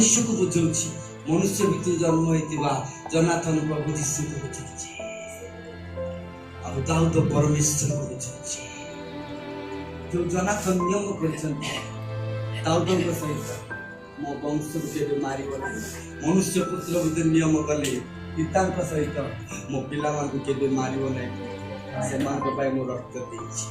मनुष्य को बुझाऊँ मनुष्य भितर जन्म होता जनाथन प्रभु यीशु को बुझाऊँ और दाऊद परमेश्वर को बुझाऊँ जो जनाथन नियम कर दाऊद सहित मो वंश को केवे मारिब नहीं मनुष्य पुत्र भितर नियम कले पिता सहित मो पिला को केवे मारिब नहीं से मो रक्त देछि।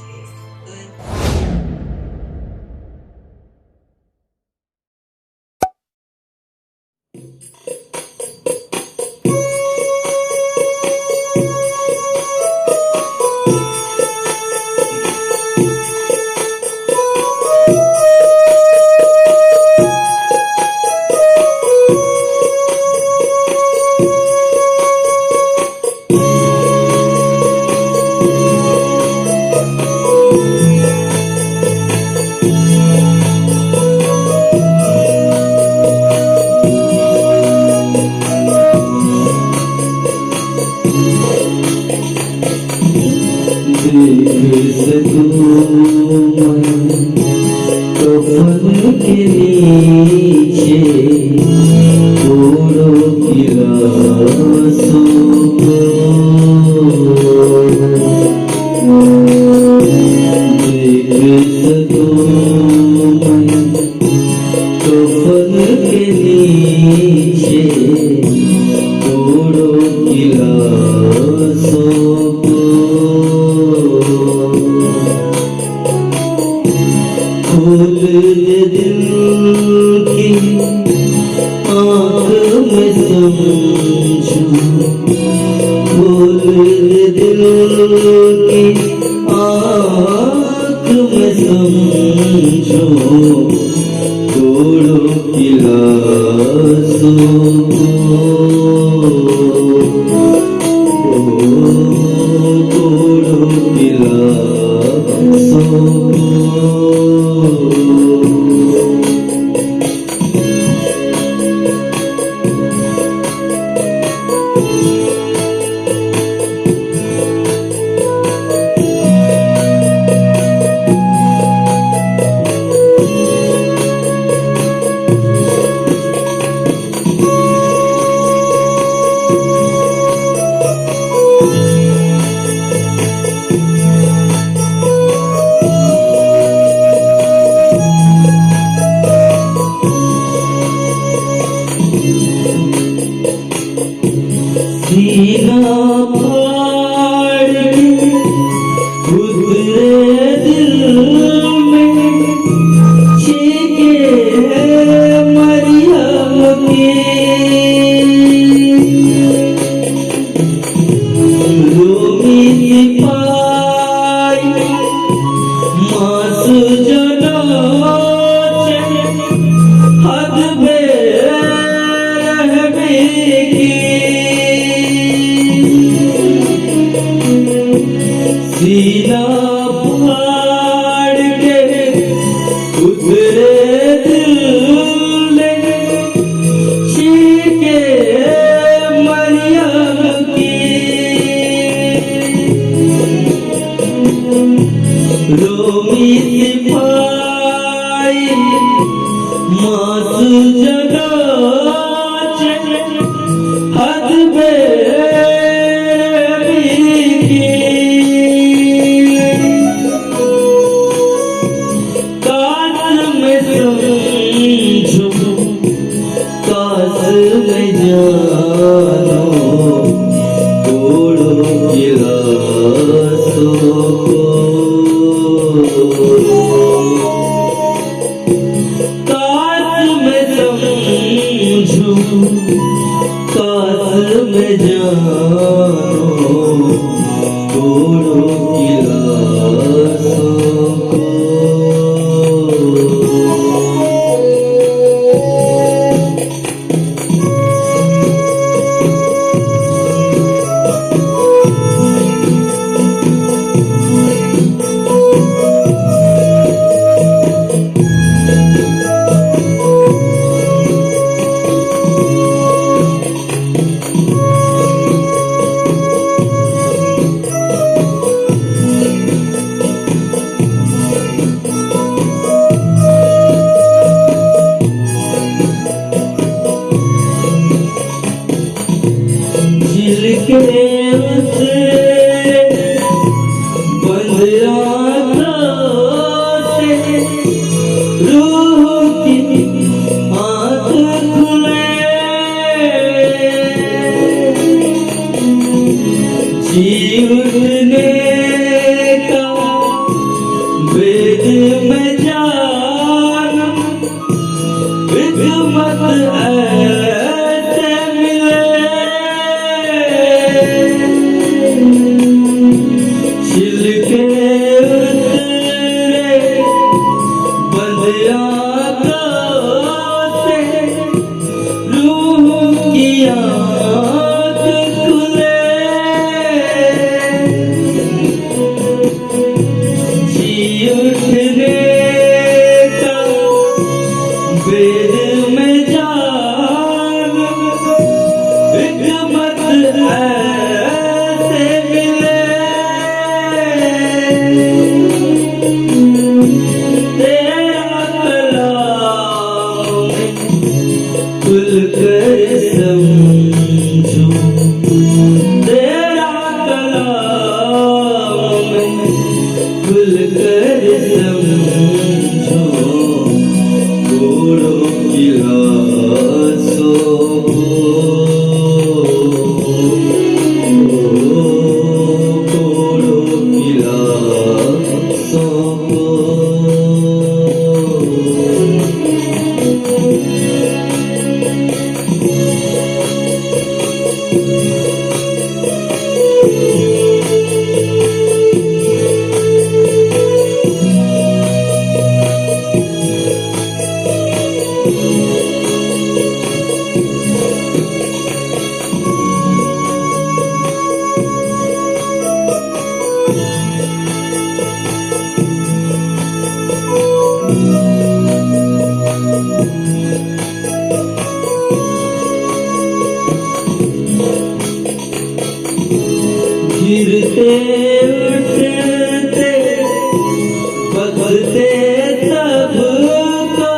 सबको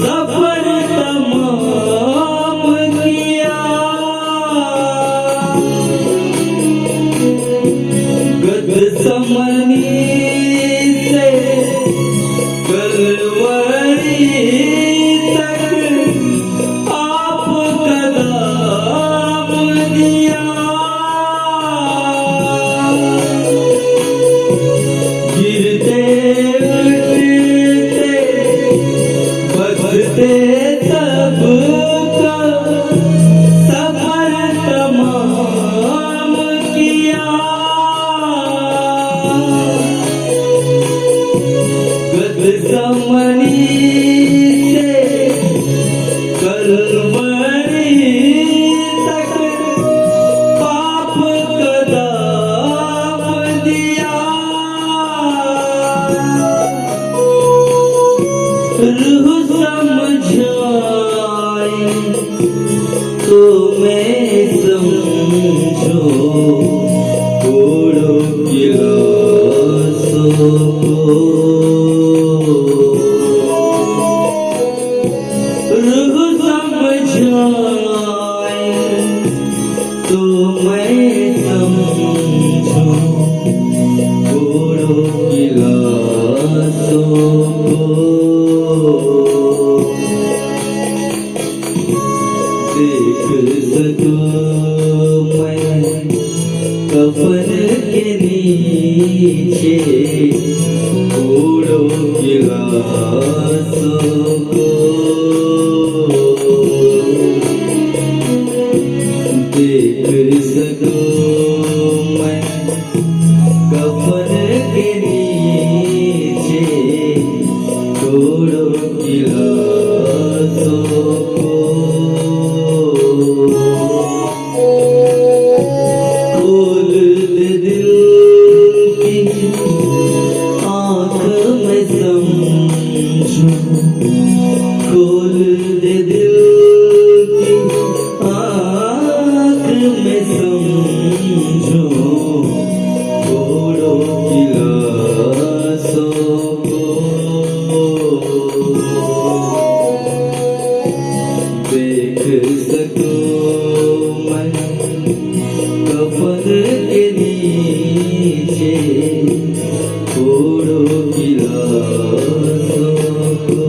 सफर तमाम किया। गदसमनी से कलवरी तक आप कदम दिया। गिरते उठते बढ़ते सबका सफर तमाम किया। गदसमनी से कलवरी तक पाप कदम दिया। रूह समझाए तो मैं समझो कोड़ो गिलासों को। रूह समझाए तो मैं समझो कोड़ो गिलासों को। देख सकूं मैं कफन के नीचे कोड़ो गिलासों को। देख सकूं मैं कफन के नीचे कोड़ो गिलासों को। खोल दे दिल की आँख में समझो। खोल दे दिल की आँख में समझो कोड़ो गिलासों को। देख सकूं मैं कफन के नीचे कोड़ो गिलासों को।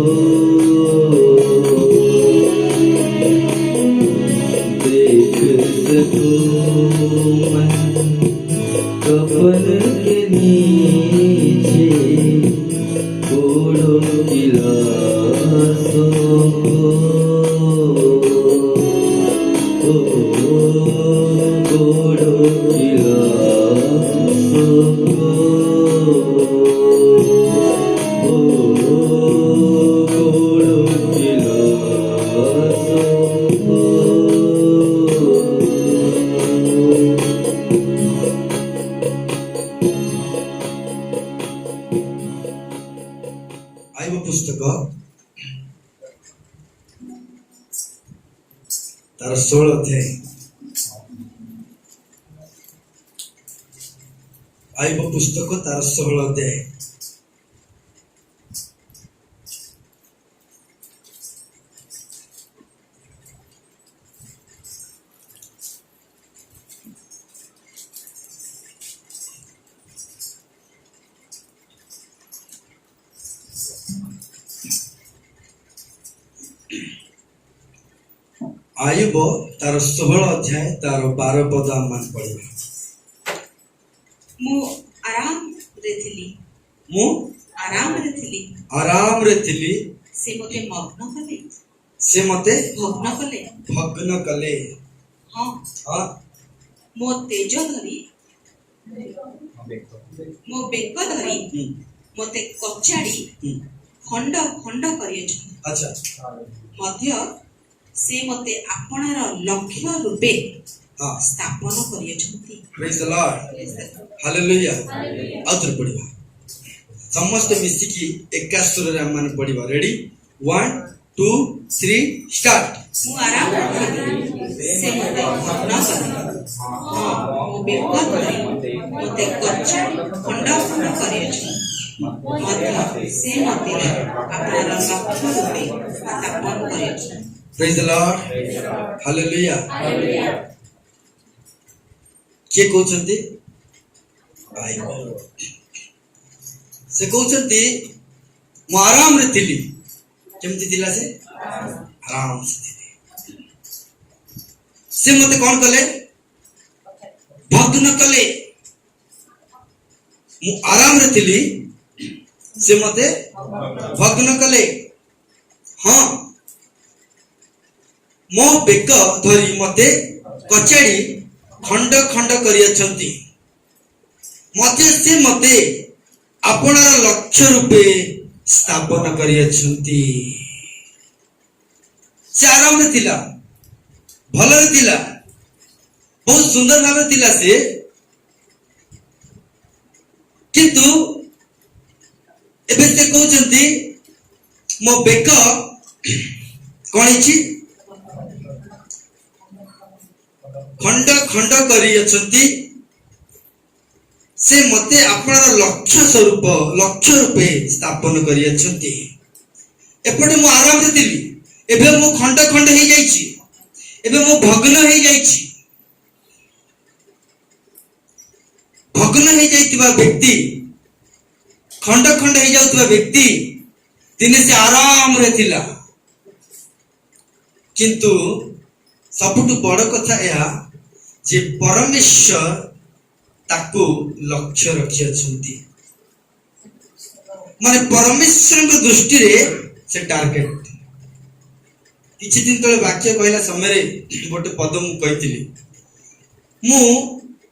देख सकूं मैं कफन के नीचे कोड़ो गिलासों को। कोड़ो गिलासों को। कोड़ो गिलासों को। आइब पुस्तक तार 16 अध्याय। आइब पुस्तक तार 16 अध्याय। आयुब तार 16 अध्याय तार 12 पद आम पढ़ा। मु आराम रे थिली। मु आराम रे थिली। आराम रे थिली। से मते मग्न कले। से मते भग्न कले। भग्न कले। हाँ हाँ मो तेज धरी मो बेक धरी मते कचाड़ी खंड खंड करियछन। अच्छा मध्य से मते आपणार लक्ष्य रूपे हाँ स्थापन करियछन्ति। Praise the Lord hallelujah. आउत्र पढ़िबा समस्त मिसिकी एका सुर रे हम पढ़िबा। Ready 1 2 3 start. मु आराम करी से मते भग्न करी। मो बेक धरी मते कचाड़ी खंड खंड करियछन। से मते आपणार लक्ष्य रूपे स्थापन करियछि। Praise the Lord, hallelujah. के कहउछन्ती बाइबल से कहउछन्ती मु आराम रे थिली। केमति थिला से आराम से थिली। से मते कोन कले भग्न कले। मु आराम रे थिली से मते भग्न कले। हाँ मो बेक धरी मते कचाड़ी खंड खंड करियछंती। मते से मते आपणार लक्ष्य रूपे स्थापन करियछंती। से आराम रे थिला, भल रे थिला, बहुत सुंदर भाव थिला से, किंतु एबे से कहउछंती मो बेक कोनिछि खंड खंड करियछंती। से मते आपणार लक्ष्य स्वरूप लक्ष्य रूपे स्थापन करियछंती। एपटे मु आराम रे थिली, एबे मु खंड खंड हे जाईछि, एबे मु भग्न हे जाईछि। भग्न हे जाईतिबा व्यक्ति, खंड खंड हे जाउतिबा व्यक्ति दिने से आराम रे थिला। किंतु सबुठु बड़ कथा या जे परमेश्वर ताकू लक्ष्य रखी अछंती। माने परमेश्वर के दृष्टि रे से टार्गेट। किछि दिन तले वाक्य कहला समय रे गोटे पद मु कहितली, मु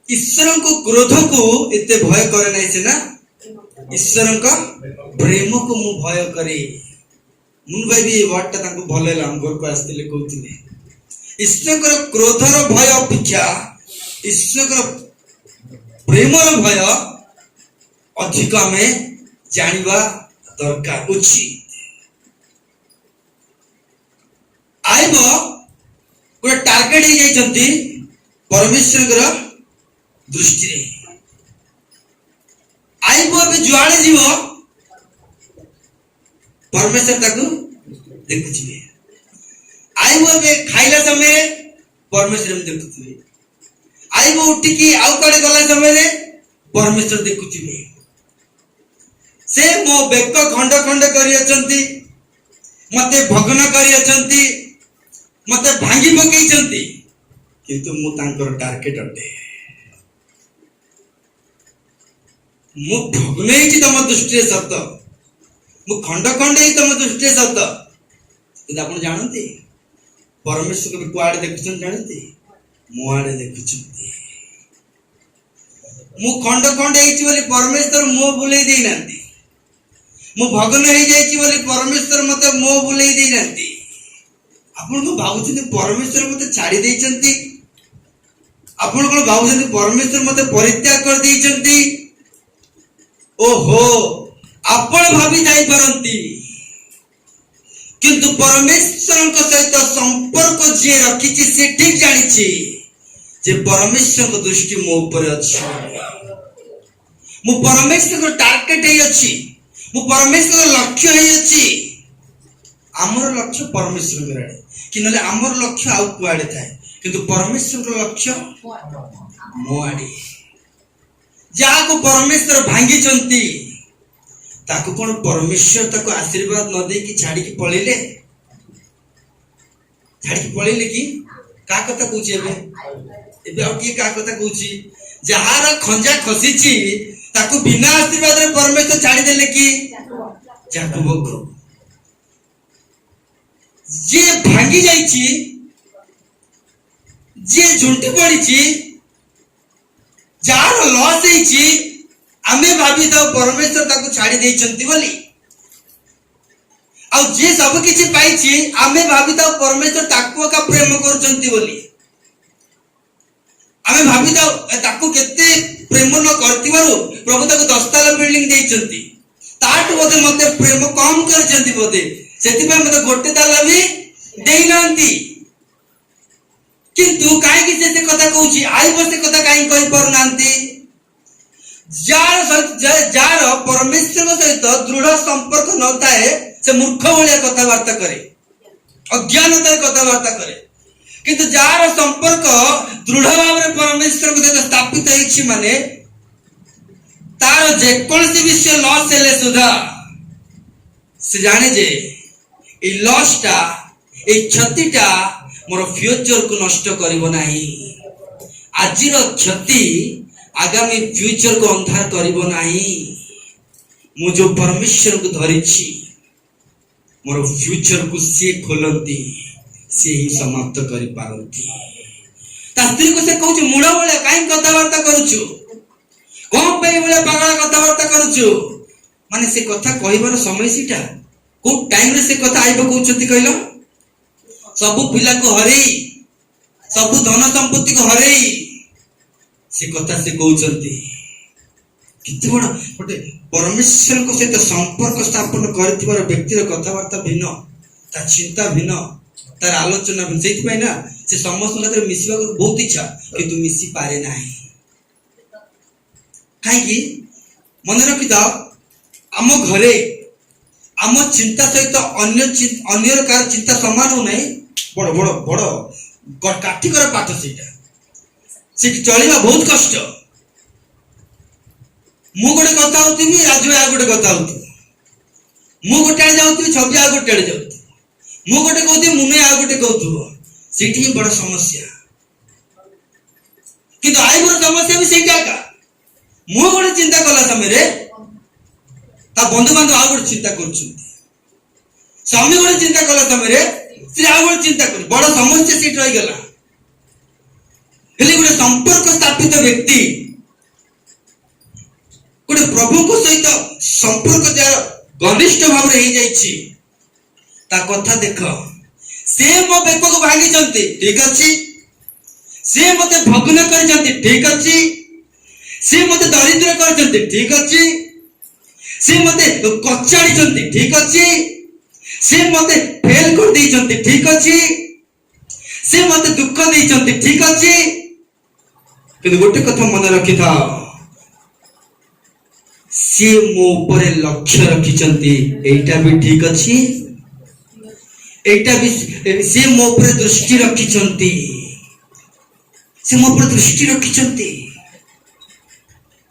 ईश्वर को क्रोध को एते भय करे नै से ना, ईश्वर का प्रेम को मु भय करे। मुन भाई भी वर्ड ता तांको भले लाम घर को आस्तिले कहतिले, ईश्वर को क्रोधर भय अपेक्षा ईश्वर को प्रेमर भय अधिक में जानिबा दरकार उचित। आइब गोटे टार्गेट हे जाइछंती परमेश्वर दृष्टि रे। आइब अबे जुआड़े जीव परमेश्वर ताकू देखुथिबे। आइब अबे खाइला समय परमेश्वर देखुथिबे। आइब उठिकी आउ कड़े गला समय रे परमेश्वर देखुथिबे। से मो बेक खंड खंड करियछंती, मते भग्न करियछंती, मते भांगी पकेइछंती, किंतु मु तांकर टार्गेट अटे। मु भग्न हेछि तम दृष्टि सत, मु खंड खंड हेछि तम दृष्टि सत, किंतु आपण जानंती परमेश्वर को कुआडे देखुछन जानंती मो आडे देखुछंती। मु खंड खंड हेछि बोली परमेश्वर मो बुलेई देई नांती, मु भग्न हे जाइछि बोली परमेश्वर मते मो बुलेई देई नांती। आपण को भाबुछंती परमेश्वर मते छाडी देइछंती, आपण को भाबुछंती परमेश्वर मते परित्याग कर देइछंती। ओहो आपण भाबी जाई परंती, किंतु परमेश्वर सहित संपर्क जे रखिछि से ठीक जानिछि जे परमेश्वर को दृष्टि मो ऊपर अछि। मु परमेश्वर को टार्गेट हे अछि, मु परमेश्वर को लक्ष्य हे अछि। हमर लक्ष्य परमेश्वर रे कि नले हमर लक्ष्य आउ कुआडे थाए, किंतु परमेश्वर को लक्ष्य मो आडे। जा को परमेश्वर भांगी चंती ताको कोन परमेश्वर ताको आशीर्वाद न दे कि छाड़ी की पळेले, छाड़ी की पळेले कि का कथा कहूची एबे एबे आ की का कथा कहूची। जहार खंजा खसीची ताको बिना आशीर्वाद रे परमेश्वर छाड़ी देले कि याकूब को। जे भांगी जाईची, जे झुंटी पड़ीची, जार लॉस हेची, आमे भाभी तो परमेश्वर ताको छाड़ी देइछंती बोली। आ जे सब किछि पाइछि आमे भाभी तो परमेश्वर ताको का प्रेम करछंती बोली। आमे भाभी तो ताको केते प्रेम न करतिबारु प्रभु ताको 10 ताला बिल्डिंग देइछंती, ताटु बोधे मते प्रेम कम करछंती बोधे, सेति पे मते गोटे ताला भी देई नांती। किंतु काहे कि से कथा कहूछि आइ बसे कथा काहे कहि पर नांती। जार परमेश्वर सहित दृढ़ संपर्क न थाए से मूर्ख भाया कथबार्ता करे, अज्ञानतार कथबार्ता करे। किंतु जार संपर्क दृढ़ भाव में परमेश्वर सहित स्थापित होइछि माने तार जेकोसी विषय लॉस हेले सुधा से जाने जे ए लॉसटा ए क्षतिटा मोर फ्यूचर को नष्ट करिवो नाही। आजिर क्षति आगामी फ्यूचर को अंधार करिवो नाही। मु जो परमेश्वर को धरिछि मोर फ्यूचर को से खोलंती से ही समाप्त करि पारंती। ता स्त्री को से कहू मुड़ा बोले काई कथबार्ता करूछु, कोन पे बोले पागल कथबार्ता करूछु। माने से कथा कहबार समय सीटा को टाइम रे से कथा आइबो कहउछती कहलो। सबु पिला को हरेई, सबु धन संपत्ति को हरेई से कथा से कहउछती। किते बड़ गोटे परमेश्वर को सहित संपर्क स्थापन करथिबार व्यक्तिर कथबार्ता भिन्न, ता चिंता भिन्न, तार आलोचना भिन्न। सेति पय ना से समस्त लगे मिसिबा को बहुत इच्छा किंतु मिसी पारे नाही। काई मन रखि था आम घरे आम चिंता सहित अन्य कार चिंता समान हो नहीं। बड़ बड़ बड़ काठिकर पाठ से चलवा बहुत कष्ट। मु गोटे कथा होती राजू आ गोटे कथा होती, मु गोटे जाऊँ छवि आ गोटे जाऊँ, मु गोटे कहती मुने आ गोटे कहू से बड़ समस्या। किंतु आई बड़ समस्या भी सहीटा का मु गोटे चिंता कला समय ता बंधु बांधव आ गोटे चिंता कर, स्वामी गोटे चिंता कला समय से आ गोटे चिंता कर, बड़ समस्या सीट रही गला। गोटे संपर्क स्थापित व्यक्ति गोटे प्रभु को सहित संपर्क जार घनिष्ठ भाव ता कथा देख। से मो बेक को भांगी ठीक अच्छी, से मते भग्न कर ठीक अच्छी, से मते दरिद्र कर ठीक अच्छी, से मते कचाड़ी ठीक अच्छी, से मते फेल कर दी ठीक अच्छी, से मते दुख दी ठीक अच्छी। किंतु गोटे कथा मन रखि था से मो ऊपर लक्ष्य रखिचंती एटा भी ठीक अच्छी, एटा भी से मो ऊपर दृष्टि रखिचंती, से मो ऊपर दृष्टि रखिचंती,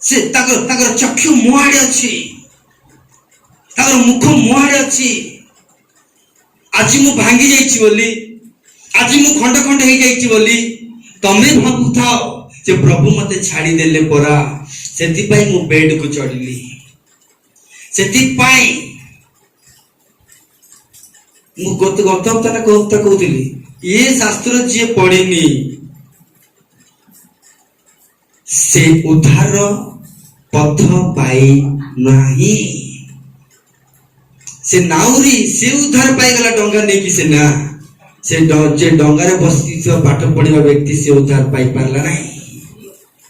से ताकर चक्षु मुहाड़े अच्छी, ताकर मुख मुहाड़े अच्छी। आज मु भांगी जाइछि बोली, आज मु खंड खंड हो जाइछि बोली तमे भाबु थाओ जे प्रभु मते छाड़ी देले परा, सेति पई मु बेड को चढ़िली, सेति पई मु गौतम तना कहूतिली ये शास्त्र जे पढ़िनी से उद्धार पथ पाई नाही। से नाउरी से उद्धार पाई गला डंगा नहीं कि से ना से जे डंगा रे बसती पाठ पढ़िबा व्यक्ति से उद्धार पाई पारला नाही,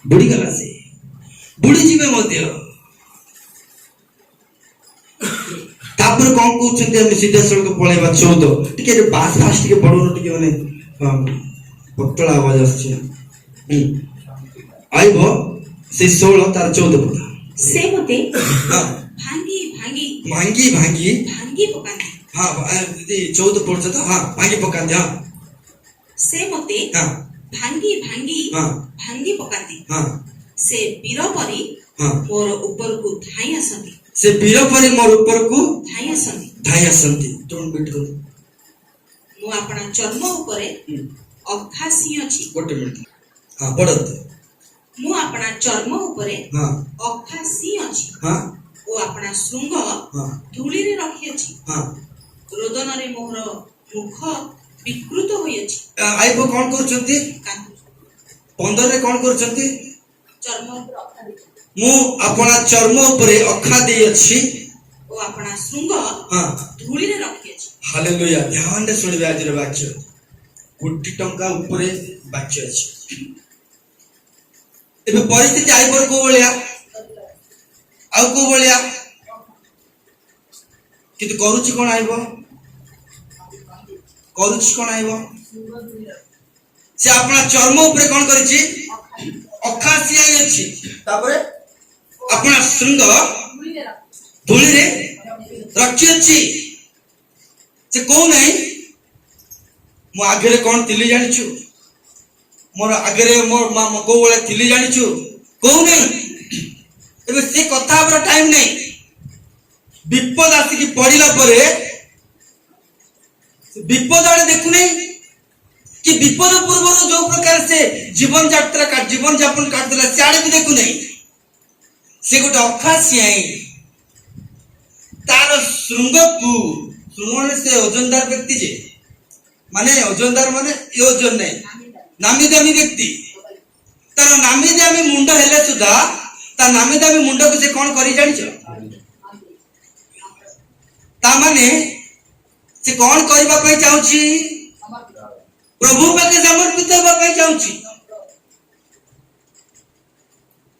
बुड़ी गला से बुड़ी जीवे मध्य। तापर कोन कहउछन्ते हम सीधा सड़क पळेबा 14 टिके बास फास्ट टिके बडो टिके माने पतला आवाज आछे आइबो से 16 तार 14 पता से मते भांगी भांगी भांगी भांगी भांगी पकांती। हां दीदी 14 पढ़छ त हां भांगी पकांती। हां से मते हां भांगी भांगी हां भांगी पकांती। हां से वीर परी हां मोर ऊपर को धाई आसंती, से वीर परी मोर ऊपर को धाई आसंती। डोंट बीट कर मु आपना चर्म ऊपर अखासी अछि। गोटे मिनिट हां पढ़त मु आपना चर्म ऊपर हां अखासी अछि। हां ओ आपना श्रृंग हां धूली रे रखि अछि। हां रोदन रे मोर मुख विकृत होई अछि। आइबो कोन करछंती 15 रे कोन करछंती चर्म ऊपर अखा दे मु अपना चर्म ऊपर अखा दे अछि। ओ आपना श्रृंग हां धूली रे रखि अछि। हालेलुया। ध्यान रे सुनिबे आज रे वाक्य कोटी टंका ऊपर वाक्य अछि। एबे परिस्थिति आइबर को बोलिया आउ को बोलिया किंतु करूची कोन आइबो करूची कोन आइबो से अपना चर्म ऊपर कोन करिछि अखासी आई अछि। तापरे अपना श्रृंग धूली रे रखी अच्छी से कौ नहीं मो आगे कौन थिली जानिछु मोर आगे मोर को बळे थिली जानिछु कौ नहीं एबे से कथा पर टाइम नहीं विपद आसिकी पड़िला परे विपद आड़े देखु नहीं कि विपद पूर्व जो प्रकार से जीवन यापन काटदेला सियाड़े भी देखु नहीं से गोटे अखासियाई तार श्रृंग को श्रृंग से ओजनदार व्यक्ति जे माने ओजनदार माने ये ओजन नहीं नामी दामी व्यक्ति तार नामी दामी मुंड हेले सुधा ता नामी दामी मुंड को से कौन करी जानिछ ता माने से कौन करबा पई चाहूची प्रभु पाके समर्पित होबा पई चाहूची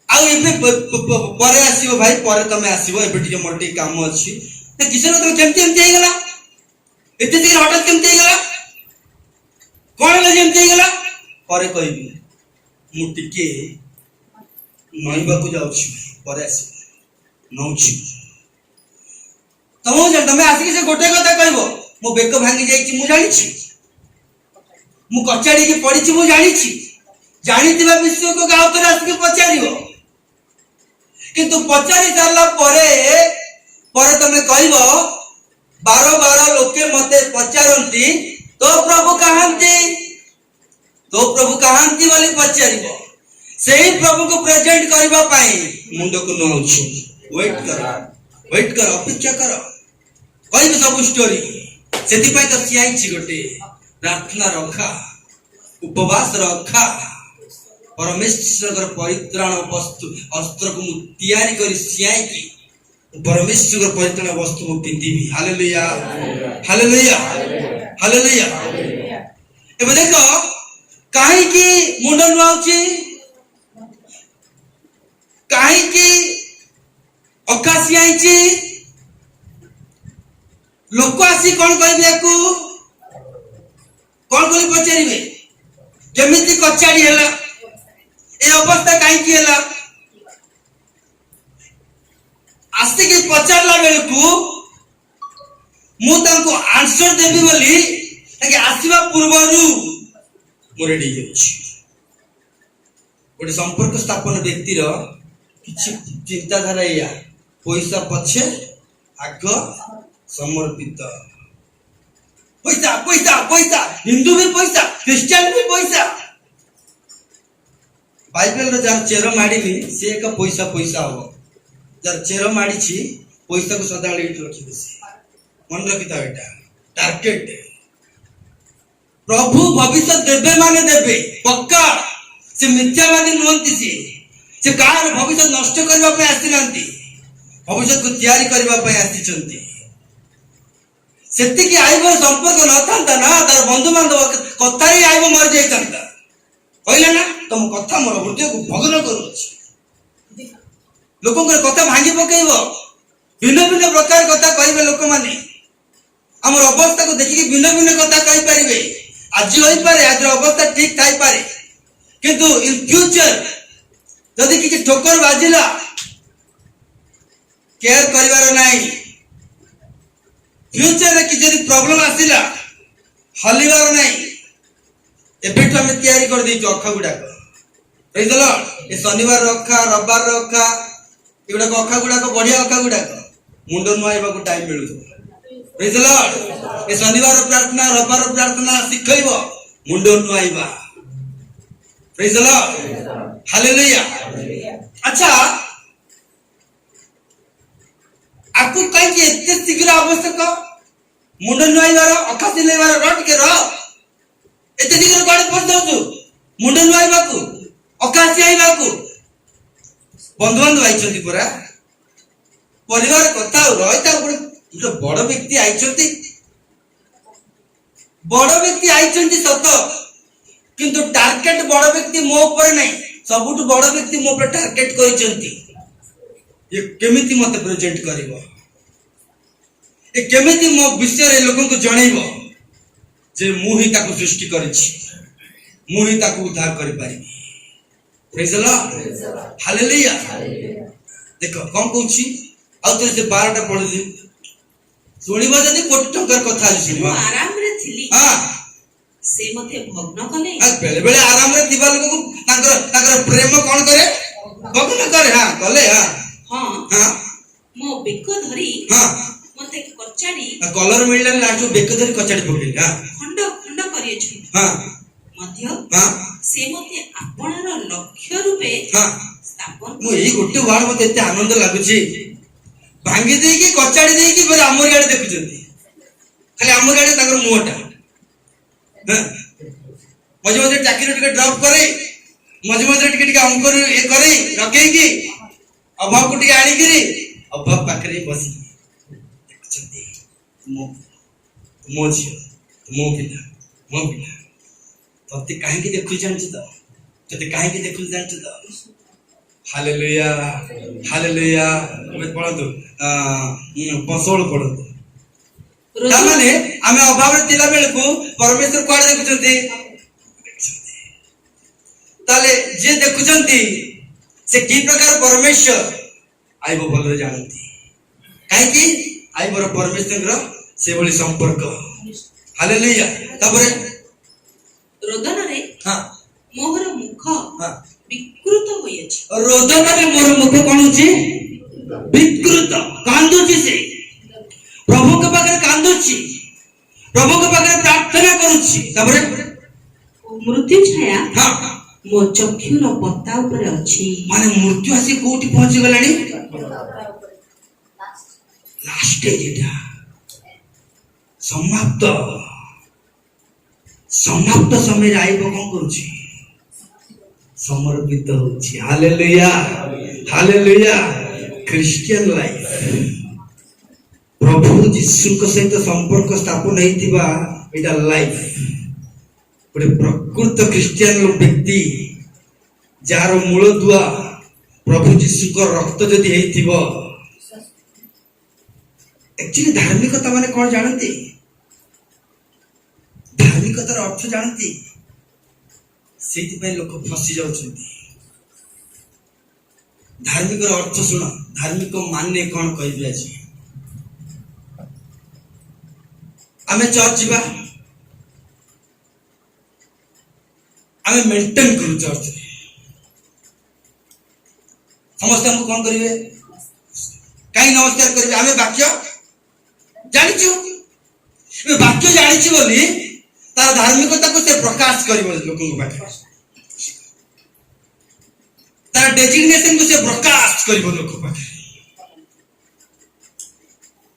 आउ एबे परे आसीबो भाई परे तमे आसीबो एबे टिके मोर टिके काम अछि त किछन तो केमति एमति हे गेला एते दिन हठात केमति हे गेला कोन ले जेमति हे गेला परे कहबी मु टिके नईबा को जाउछी परे आसी नउची तमो जे तमे आसी से गोटे कथा कहबो मो बेक भांगी जाईची मु जानि छी मु कचाड़ी की पड़ी छी मु जानि छी जानिथिबा विश्व को गाव तो आसी के पचारियो किंतु पचारि सारला परे तमे कहबो 12 लोके मते पचारंती तो प्रभु कहांती बोली पचारिबो सेही प्रभु को प्रेजेंट करबा पई मुंड को नउछु वेट कर अपेक्षा कर कहबो सब स्टोरी सेति पई तो सियाई छी गोटे प्रार्थना रखा उपवास रखा परमेश्वर परित्राण वस्तु अस्त्र को तैयारी करी सियाई की परमेश्वर परित्राण वस्तु को पिंदिबी हालेलुया हालेलुया हालेलुया एबे देखो काहे की मुंड नुआउची काहे की अकासी आईची लोक आसी कोन कहबे को कोन बोली पचारिबे केमिति कचाड़ी हैला ए अवस्था काहे की हैला आस्ते के पचारला बेल को मु तांको आंसर देबी बोली ताकि आसीबा पूर्वरु मु रेडी होछि गोटे संपर्क स्थापन व्यक्ति रो किछि चिंताधारा या पैसा पछे आग समर्पित पैसा पैसा पैसा हिंदू भी पैसा क्रिश्चियन भी पैसा बाइबल रो जार चेरो माडीनी से एक पैसा पैसा हो जार चेरो माडी छी पैसा को सदा लेट रखी देसी मन रखिता बेटा टारगेट प्रभु भविष्य देबे माने देबे पक्का से मिथ्यावादी नहंती से कार भविष्य नष्ट करबा पे आसिनांती भविष्य को तैयारी करबा पे आसिचंती सेति की आइबो संपर्क न थांता ना तार बंधु बांधव कथा ही आइबो मर जाई थांता कहला ना तुम कथा मोर हृदय को भगन करूछि लोकन के कथा भांगी पकेइबो भिन्न भिन्न प्रकार कथा कहबे लोक माने हमर अवस्था को देखि भिन्न भिन्न कथा कहि परिबे आज होई पारे आज अवस्था ठीक थाई पारे किंतु इन फ्यूचर जदि किछि ठोकर बाजिला केयर करिवार नाही फ्यूचर रे किछि प्रॉब्लम आसिला हलिवार नाही एबेठु हम तैयारी कर दी अखा गुडा प्रेज द लॉर्ड ए शनिवार रखा रविवार रखा एगुडा अखा गुडा बढ़िया अखा गुडा मुंड नुआइबा को टाइम मिलु प्रेज द लॉर्ड ए शनिवार प्रार्थना रविवार प्रार्थना सिखैबो मुंड नुआइबा प्रेज द लॉर्ड हालेलुया अच्छा आपको कहीं कि इतने शीघ्र आवश्यक मुंड नुआइबार अखा सिलेबार रट के रह एते शीघ्र गाड़ी पहुंच जाऊ मुंड नुआइबा को अखा सिआइबा को बंधु बांधव आइछंती परा परिवार कथा रहिता गोटे बड़ व्यक्ति आइछंती सत किंतु टार्गेट बड़ व्यक्ति मो ऊपर नहीं सबुठ बड़ व्यक्ति मो ऊपर टार्गेट करिसंती ये केमिति मते प्रेजेंट करिवो ए केमिति मो विषय रे लोगन को जणैबो जे मु ही ताको सृष्टि करिछि मु ही ताको उद्धार करि पारिबी प्रेज द लॉर्ड हालेलुया देख कौन कहूँ आउ तो से 12टा पढ़ी शुणव जदि कोटी टंकार कथा ମୁଁ ଆରାମରେ ଥିଲି हाँ ସେ ମୋତେ ଭଗ୍ନ କଲେ बेले बेले आराम रे दिवा लोक को ताकर प्रेम कौन करे भग्न करे हाँ कले हाँ ହଁ हाँ ମୋ ବେକ ଧରି हाँ ମୋତେ କଚାଡ଼ି कलर मिलला लास्ट बेक धरी कचाड़ी पकेली हाँ ଖଣ୍ଡ ଖଣ୍ଡ କରିଅଛନ୍ତି हाँ ମଧ୍ୟ हाँ ସେ ମୋତେ ଆପଣାର ଲକ୍ଷ୍ୟ ରୂପେ हाँ ସ୍ଥାପନ मु एई गोटे वार्ड मते एते आनंद लागुची भांगी देई की कचाड़ी देई की बरे हमर गाड़ी देखुचंती खाली हमर गाड़ी ताकर मुहटा हाँ मजे मजे चाकरी टिके ड्रॉप करे मजे मजे टिके अंकुर ए करे रखे की अभाव को टिके आनी करी अभाव पाखरे बसी देखुचंती मो झियो मो पिला तते काहे की देखु जानछ त तते काहे की देखु जानछ त हालेलुया हालेलुया मैं पढ़तु पसोल पढ़तु तामाने आमे अभाव रे तिला बेल को परमेश्वर कोड देखुचंती ताले जे देखुचंती से की प्रकार परमेश्वर आइबो भलो जानती काहे की आइबो परमेश्वर से भली संपर्क हालेलुया तबरे ରୋଦନରେ हां ମୋହର ମୁଖ हां ବିକୃତ ହୋଇଅଛି रोदन रे मोर मुख कोन होची विकृत कांदुची से प्रभु के पाखरे कांदुची प्रभु के पाखरे प्रार्थना करूची तबरे ମୃତ୍ୟୁ ଛାୟା हां ମୋ ଚକ୍ଷୁର ପତା ଉପରେ ଅଛି माने मृत्यु आसी कोठी पहुंची गलानी लास्ट स्टेज एटा समाप्त समाप्त समय आइबो कोन करूची समर्पित होची हालेलुया हालेलुया क्रिश्चियन लाइफ प्रभु यीशु के सहित संपर्क स्थापन हेतिबा एटा लाइफ गोटे प्रकृत क्रिश्चियन व्यक्ति जार मूल दुआ प्रभु यीशु को रक्त जदि हेतिबो एक्चुअली धार्मिकता माने कोन जानती धार्मिकतार अर्थ जानती सेति पे लोक फसी जाउछंती धार्मिक अर्थ सुन धार्मिक माने कोन कहबे अछि आमे चर्च जीवा आमे मेंटेन करू चर्च रे समस्त हम कोन करिवे काई नमस्कार करिवे आमे वाक्य जानिछु ए वाक्य जानिछु बोली तार धार्मिकता को से प्रकाश करिवो लोकन को पाखे तार डेजिग्नेशन को से प्रकाश करिवो लोक पाखे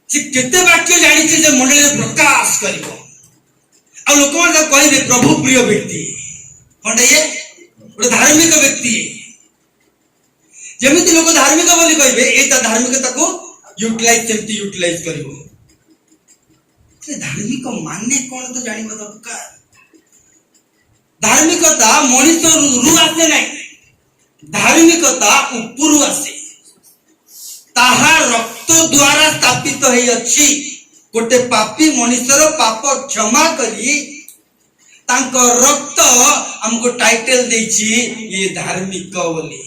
से केते वाक्य जानि छै जे मंडली में प्रकाश करिवो आ लोक मन कहबे प्रभु प्रिय व्यक्ति कोन ये ଗୋଟେ धार्मिक व्यक्ति जेमिति लोक धार्मिक बोली कहबे एता धार्मिकता को यूटिलाइज करिवो से धार्मिक माने कोन तो जानिबो दरकार धार्मिकता मनुष्य रु आसे नहीं धार्मिकता उपरु आसे ताहा रक्त द्वारा स्थापित होई अछि गोटे पापी मनुष्यर पाप क्षमा करी तांको रक्त हमको टाइटल देछि ये धार्मिक बोली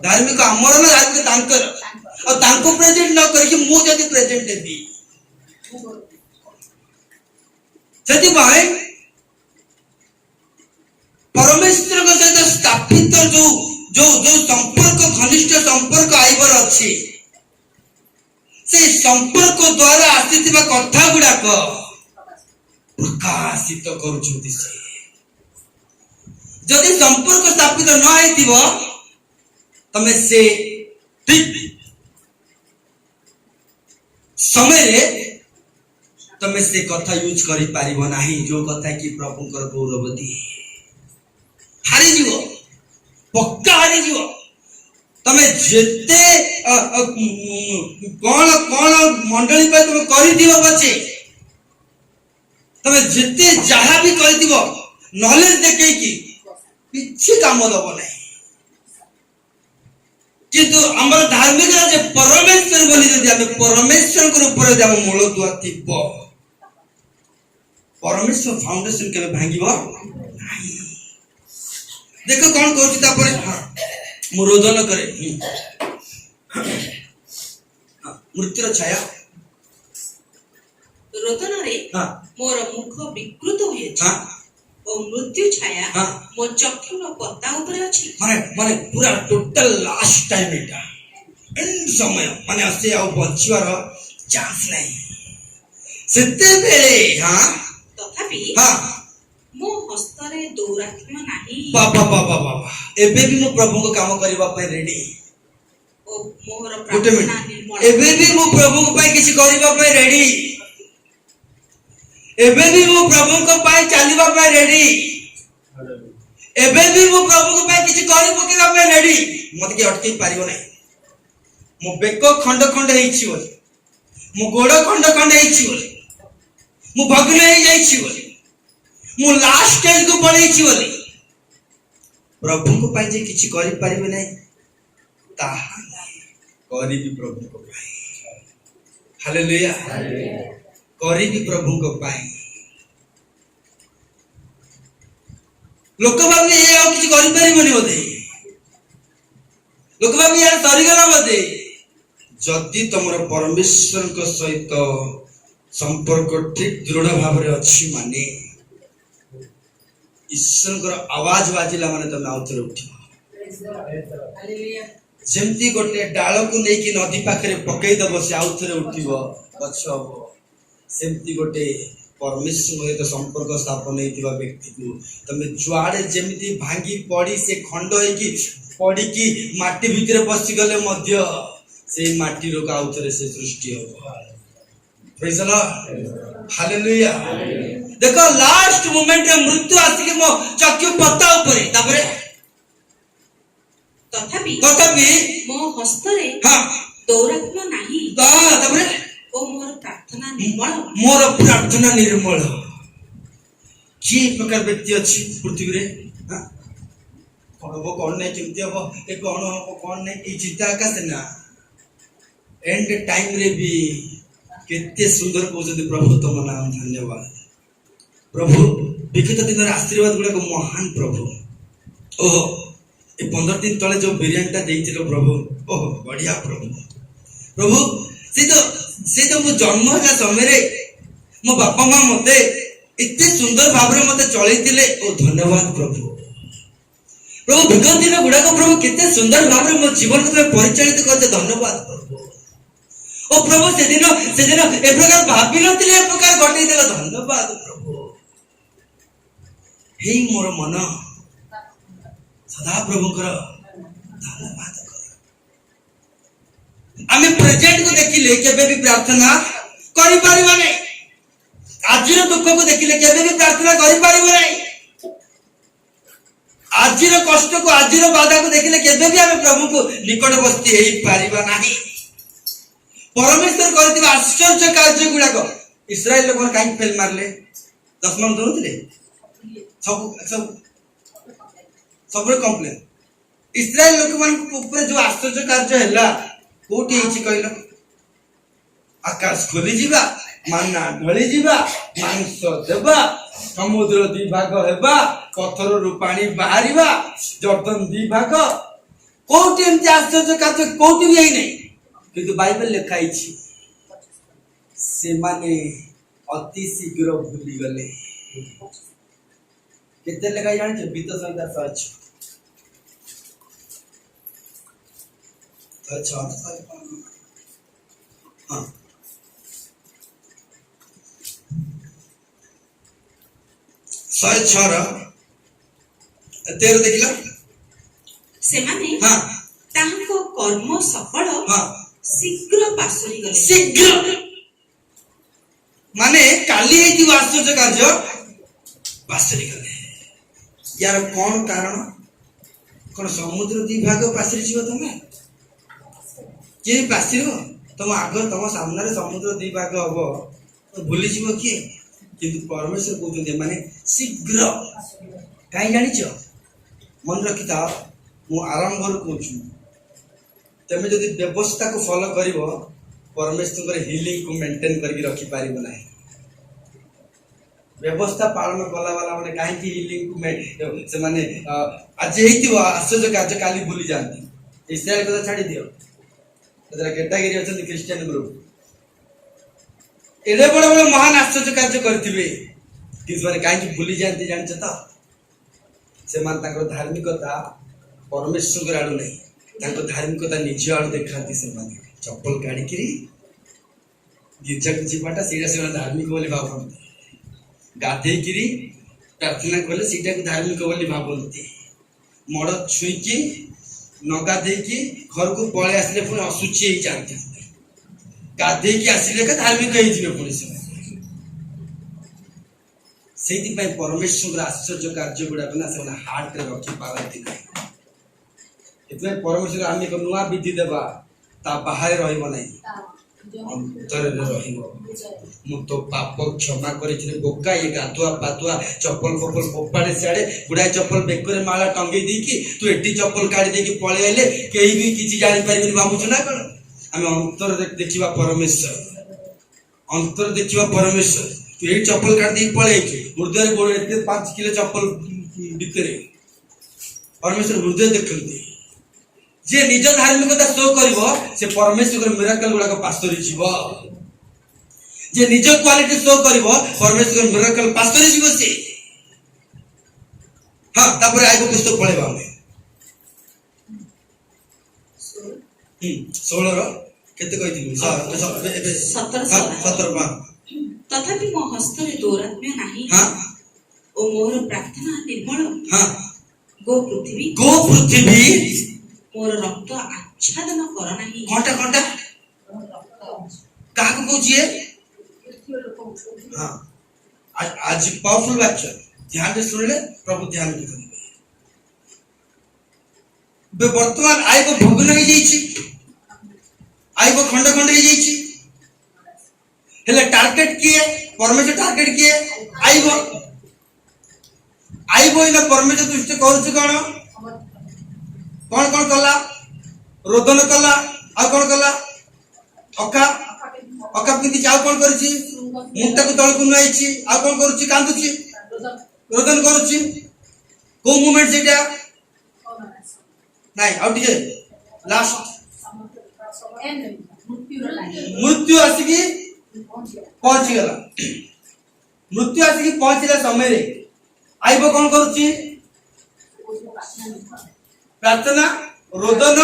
धार्मिक हमर न धार्मिक तांकर और तांको प्रेजेंट न करी मु जदी प्रेजेंट देबी जति भाई परमेश्वर के सहित स्थापित जो जो जो संपर्क घनिष्ठ संपर्क आइबर अछि से संपर्क द्वारा आसीतिबा कथा गुडा को प्रकाशित करूछंती से जदि संपर्क स्थापित न आइतिबो तमे से ठीक समय रे तमे से कथा यूज करि पारिबो नाही जो कथा की प्रभुकर गौरव दी हारि जीवो पक्का हारि जीवो तमे जेते कोन कोन मंडली पे तमे करि दिबो बचे तमे जेते जहा भी करि दिबो नॉलेज देखे की पिछि काम दबो नाही किंतु हमर धार्मिक जे परमेश्वर बोली जदि हम परमेश्वर के ऊपर जे हम मूल दुआ थिबो परमेश्वर फाउंडेशन के भांगिबो नाही देखो कौन कहछि तापर मु रोदन करे मृत्युर छाया रोदन रे हाँ मोर मुख विकृत होई हाँ ओ मृत्यु छाया हाँ मो चक्षुर पता ऊपर अछि माने माने पूरा total last time Etah and समय माने असे आ बचिवार चांस नहीं सेते बेले हाँ तथापि हाँ मो हस्तरे दौरात्म्य नाही बाबा बाबा बाबा एबे भी मो प्रभु को काम करबा पे रेडी ओ मोर गुटे प्रार्थना मिनट निर्मल एबे भी मो प्रभु को पाई किछि करबा पे रेडी एबे भी मो प्रभु को पाई चलीबा पे रेडी एबे भी मो प्रभु को पाई किछि करि पकेबा पे रेडी मत के अटकी पारिबो नै मो बेको खंड खंड हेछि बोली मो गोड़ खंड खंड हेछि बोली मो भग्न हे जाइछि बोली मो लास्ट स्टेज को पळेछि बोली प्रभु को पाई जे किछि करि पारिबे नै ताहा करी भी प्रभु को पाई हालेलुया करी भी प्रभु को पाई लोक भाबी ये और किछि करि पारिबोनी बोधे लोक भाबी यार सरीगला बोधे जदि तुमर परमेश्वर को सहित संपर्क ठीक दृढ़ भाव रे अछि माने ईश्वर को आवाज बाजिला माने तुम आउथरे उठिबो जेमती गोटे डाल को लेकी नदी पाखरे पकई दबो से आउथरे उठिबो गछ हबो सेमती गोटे परमेश्वर सहित संपर्क स्थापन हेतिबा व्यक्ति को तमे जुआड़े जेमती भांगी पड़ी से खंड हेकी पड़ी की माटी भितरे पसी गले मध्य से माटी रो आउथरे से सृष्टि हबो प्रेज द लॉर्ड हालेलुया देखो लास्ट मोमेंट रे मृत्यु आसी के मो चक्कु पत्ता ऊपर तापरे तथापि मो हस्तरे हाँ दौरात्म्य नाही तापरे ओ मोर प्रार्थना निर्मल मोर प्रार्थना निर्मल की प्रकार व्यक्ति अछि पृथ्वी रे हां कौन नहीं चिंता हबो ए कौन हबो कौन नहीं ई चिंता का सेना एंड टाइम रे भी केते सुंदर कहते प्रभु तुम नाम धन्यवाद प्रभु विगत दिन आशीर्वाद गुड़ा को महान प्रभु ओहो ये 15 दिन तले जो बिरियानी देइथिलो प्रभु ओहो बढ़िया प्रभु प्रभु से तो मो जन्म होला समय रे मो बापा मां मते इतने सुंदर भाव रे मते चलैतिले ओ धन्यवाद प्रभु प्रभु विगत दिन गुड़ा को प्रभु केते सुंदर भाव रे मो जीवन को परिचालित करते धन्यवाद प्रभु ओ प्रभु से दिन ए प्रकार भाबी नथिले ए प्रकार घटै देला धन्यवाद प्रभु हे मोर मन सदा प्रभु कर धन्यवाद आमे प्रेजेंट को देखिले केबे भी प्रार्थना करि परिबो नै आजिर दुख को देखिले केबे भी प्रार्थना करि परिबो नै आजिर कष्ट को आजिर बाधा को देखिले केबे भी आमे प्रभु को निकटवर्ती हेई परिबा नाही परमेश्वर करथिबा आश्चर्य कार्य गुडा को इस्राएल लोक काई फेल मारले 10 मन दोनथिले सब कंप्लेन इस्राएल लोक मान ऊपर जो आश्चर्य कार्य हैला कोटी इछि कहलो आकाश खोली जीवा माना ढली जीवा मांस देबा समुद्र दी भाग हेबा पत्थर रु पानी बाहरिबा जर्दन दी भाग कोटी एंती आश्चर्य कार्य कोटी भी नै किंतु बाइबल लिखाई छी से माने अति शीघ्र भूली गले केते लगाई जाने छ बीत संख्या 106 अच्छा हाँ 106 13 देखिला से माने हाँ तांको कर्म सफल हाँ शीघ्र पासरी गले शीघ्र माने काली हेती आश्चर्य कार्य पासरी गले यार कौन कारण कौन समुद्र दी भाग पासरी जीव तमे के पासरिबो तुम आग तुम सामने समुद्र दी भाग हबो तो भूली जीव किए किंतु परमेश्वर कहते माने शीघ्र कहीं जानी मन रखिता मु आरंभ कहूँ तमें जदि व्यवस्था को फॉलो करिवो परमेश्वर हिलिंग को मेंटेन करके रखी पारिबो नाही व्यवस्था पालन कला वाला माने काहे की हिलिंग को से माने आज हेतिबो आश्चर्य कार्य काली भूली जानती इस्राएल को छाड़ी दियो गेटागिरी अच्छा क्रिश्चियन ग्रुप एडे बड़ बड़ महान आश्चर्य कार्य करथिबे कि माने कहीं भूली जाती जानछ तो से मान धार्मिकता परमेश्वर आड़ू नहीं धार्मिकता निज आड़ू देखा से चप्पल काढ़ी गिर्जा को जीवाटा से धार्मिक बोली भावती गाधेकि प्रार्थना कले सीटा को धार्मिक बोली भावती मड़ छुईकी न गाधेकी घर को पलि आसिले पुणी असुचि हो जाती गाधेकी आसिले का धार्मिक हो पुणी से परमेश्वर आश्चर्य कार्य गुड़ाक ना से हार्ट रे रखी पारती ना परमेश्वर आम एक नुआ विधि देवा ता बाहर रहिबो नहीं अंतर मु तो पाप क्षमा कर बोका ये गाधुआ पातुआ चप्पल फप्पल फोपाड़े सियाड़े गुड़ाए चप्पल बेकर माला टंगे देकी तू एटी चप्पल काढ़ी देकी पलि आइले कहीं भी किसी जानी पारिबेनी भाबुछु ना कौन आम अंतर देखा परमेश्वर अंतर देखा परमेश्वर तू ये चप्पल काट दी पलि हृदय गोड़ 5 किलो चप्पल भितर परमेश्वर हृदय देखते जे निज धार्मिकता शो करिवो से परमेश्वर मिराकल गुड़ाक पास करि जीवो जे निज क्वालिटी शो करिवो परमेश्वर मिराकल पास करि जीवो से हां तापर आइबो पुस्तक पढेबा हम 16 रो केते कहिथिलु 17 तथापि मो हस्तरे दौरात्म्य नाही हां ओ मोर प्रार्थना निर्मल हां गो पृथ्वी मोर रक्त आच्छादन कर नाही घंटा घंटा काको पूछिए हां आज पावरफुल वाक्य ध्यान से सुनले प्रभु ध्यान से सुनबे बे वर्तमान आइ को भोगन हो जाईची आइ को खंड खंड हो जाईची हेले टारगेट किए परमेश्वर टारगेट किए आइबो इना परमेश्वर दृष्टि करूछ कौन कौन कला रोदन कला आ कौन कला अका अका किंती चाव कौन करछि मुंटा को तळ को नाइछि आ कौन करछि कांदुछि रोदन करछि को मोमेंट सेटा नाही आउ टिके लास्ट मृत्यु आसिकी पहुंची गला मृत्यु आसिकी पहुंचला समय रे आइबो कौन करछि प्रार्थना रोदन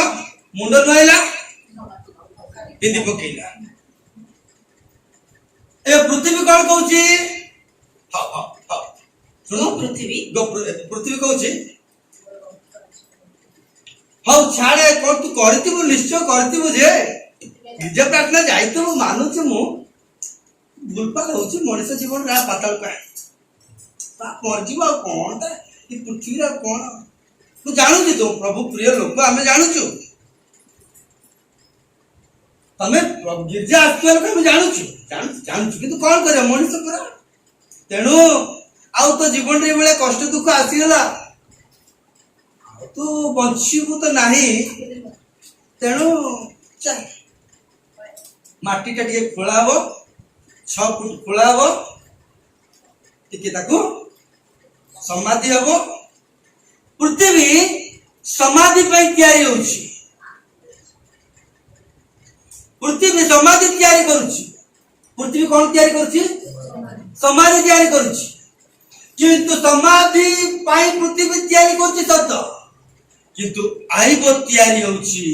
मुंड नइला पिंदी पकेला ए पृथ्वी कौन कहउछि हां हां हां सुनो पृथ्वी कहउछि हाउ छाड़े कोन तू करतिबो निश्चय करतिबो जे निज प्रार्थना जाइतो मानुछु मु भूलपाल होछि मनुष्य जीवन रा पाताल का पाप मर जीवा कोन ता ई पृथ्वी रा कोन तू जानू तो प्रभु प्रिय लोक आम जानू तमें गिरजा आसुआ लोक जानू कि कौन कर मनुष्य पूरा तेणु आउ तो जीवन रे बेले कष्ट दुख आसीगला तू बंचीबू तो नहीं तेणु चल माटीटा टे खोला हम 6 फुट खोला हम टिके ताकू समाधि हम पृथ्वी समाधि तैयारी होछि पृथ्वी समाधि तैयारी करुछि पृथ्वी कौन तैयारी करुछि समाधि तैयारी करुछि किंतु समाधि पाई पृथ्वी तैयारी करुछि सत किंतु आइबो तैयारी होछि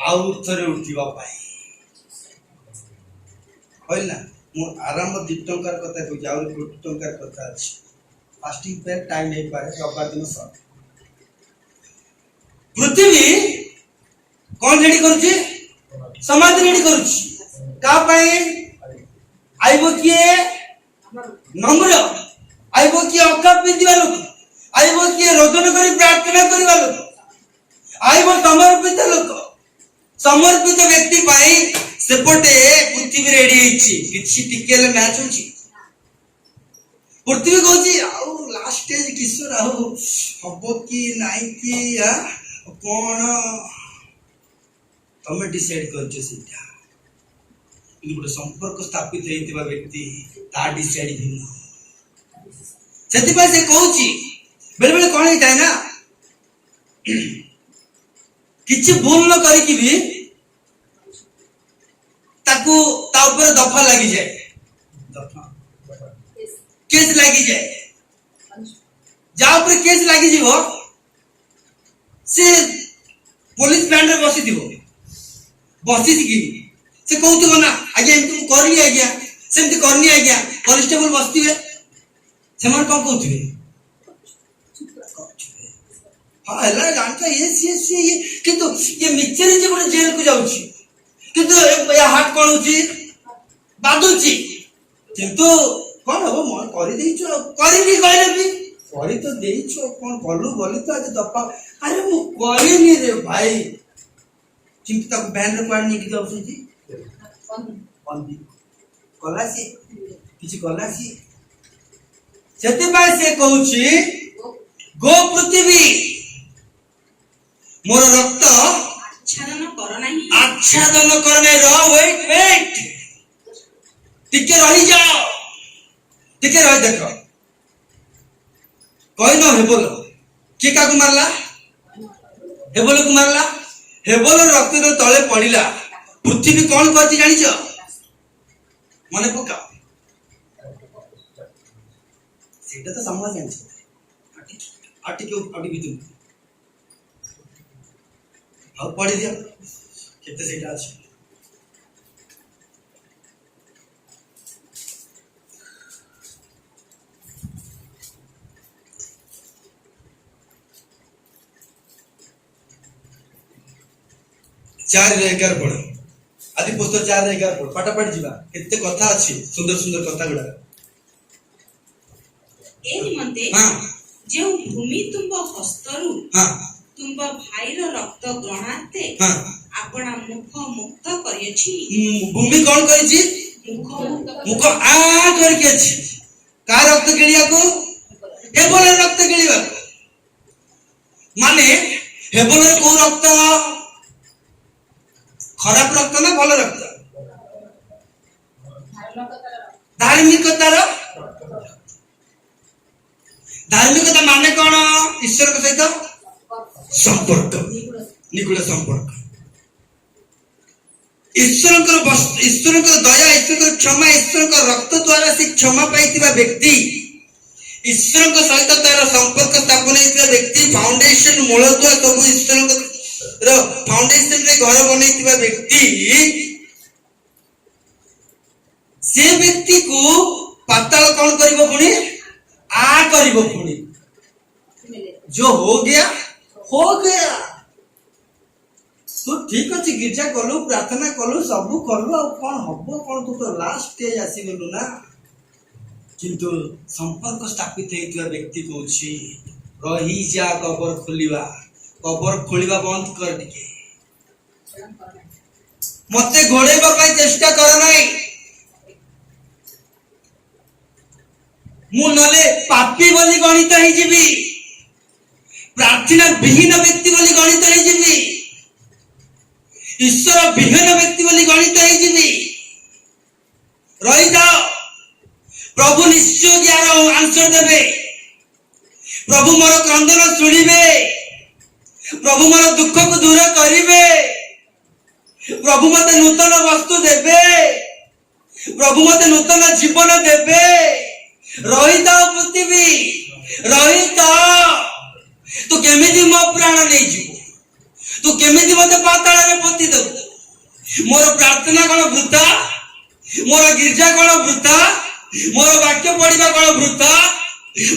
आउ थरे उठिबा पाई होइला मु आरंभ 2 टंकार कथा को जाउ 2 टंकार कथा अछि फास्टिंग पे टाइम नहीं पाए रविवार दिन सब पृथ्वी कौन रेडी करुछि समाधि रेडी करुछि का पाई आइबो किए नम्र आइबो किए अका पिदिबा लोक आइबो किए रोदन करी प्रार्थना करबा लोक आइबो समर्पित व्यक्ति पाई सेपटे पृथ्वी रेडी होइछि किछि टिकेले मैच होछि पृथ्वी कहछि आउ लास्ट स्टेज किशोर आउ हबो कि नाही कि कौन तमे डिसाइड करछो सीधा गोटे संपर्क स्थापित होइतिबा व्यक्ति ता डिसाइड भिन्न सेति पर से कहउछि बेले बेले कोन होइताय ना किछि भूल न करी कि भी ताकू ता ऊपर दफा लगी जाए, दफा केस लगी जाए, जा ऊपर केस लगी जीवो से पुलिस बैंड रे बसी दिवो, बसी थी से कहूथिबो ना आज्ञा एमती करनी आज्ञा सेमती करनी आज्ञा, कॉन्स्टेबल बसथिबे सेमान कोन कहउथिबे हाँ है जानता ये किंतु ये मिचरे जे गोटे जेल को जाउची किंतु या हाथ कोन होची बादुची किंतु कोन हो मन करि देइछो करिनी कहले भी करि तो देइछो कोन गलु गली तो आज दपा अरे मु करिनी रे भाई किंतु तक बैंड रे पानी की जाउची जी बंदी कलासी किछि कलासी सेते बाय से कहउची गो पृथ्वी मोर रक्त आच्छादन कर नाही, आच्छादन कर नाही रो वेट टिके रही जाओ, टिके रही देखो कोई न हेबोल के काकू मारला हेबोल को मारला हेबोल रक्त रो तळे पडिला पृथ्वी कोन करती जानिछ मने पका सेटा तो समझ जानिछ आटी भी अब पढ़ी दिया कितने से आज चार रे 11 पढ़ आदि पुस्तक 4 रे 11 पढ़ फटाफट जीवा कितने कथा अछि सुंदर सुंदर कथा गुडा ए निमंते हां जे भूमि तुम हस्तरु हां तुम भाईर रक्त ग्रहणार्थे हां आपना मुख मुक्त करियछि, भूमि कौन करिछि मुख आ करके अछि का रक्त गिलिया को हेबोल रक्त गिलिया माने हेबोल को रक्त खराब रक्त ना भल रक्त धार्मिकता माने कौन ईश्वर के सहित संपर्क निकट संपर्क ईश्वर दया ईश्वर क्षमा ईश्वर रक्त द्वारा से क्षमा पाई व्यक्ति ईश्वर सहित तार संपर्क स्थापन होता व्यक्ति फाउंडेशन मूल दुआ सब ईश्वर फाउंडेशन रे घर बनै व्यक्ति से व्यक्ति को पाताल कौन करिवो पुणी आ करिवो पुणी जो हो गया तो ठीक अच्छे गिरजा कलु प्रार्थना कलु सबू कलु आ कौन हबो कौन तू तो लास्ट स्टेज आसी गलु ना किंतु संपर्क स्थापित हेतुआ व्यक्ति कहूची रही जा कबर खोलिबा बंद कर दिके मते घोड़ेबा पई चेष्टा कर नाही मु नले पापी बोली गणित हे जीवी प्रार्थना विहीन व्यक्ति बोली गणित हे जीवी ईश्वर विहीन व्यक्ति बोली गणित हे जीवी रही जाओ प्रभु निश्चय यार आंसर देबे प्रभु मोर क्रंदन सुनिबे प्रभु मोर दुख को दूर करिवे प्रभु मते नूतन वस्तु देबे प्रभु मते नूतन जीवन देबे रही जाओ पृथ्वी रही जाओ तू केमिति मो प्राण नहीं जीव तू केमिति मते पाताल रे पोती दबु मोर प्रार्थना कोन वृथा मोर गिरजा कोन वृथा मोर वाक्य पढ़िबा कोन वृथा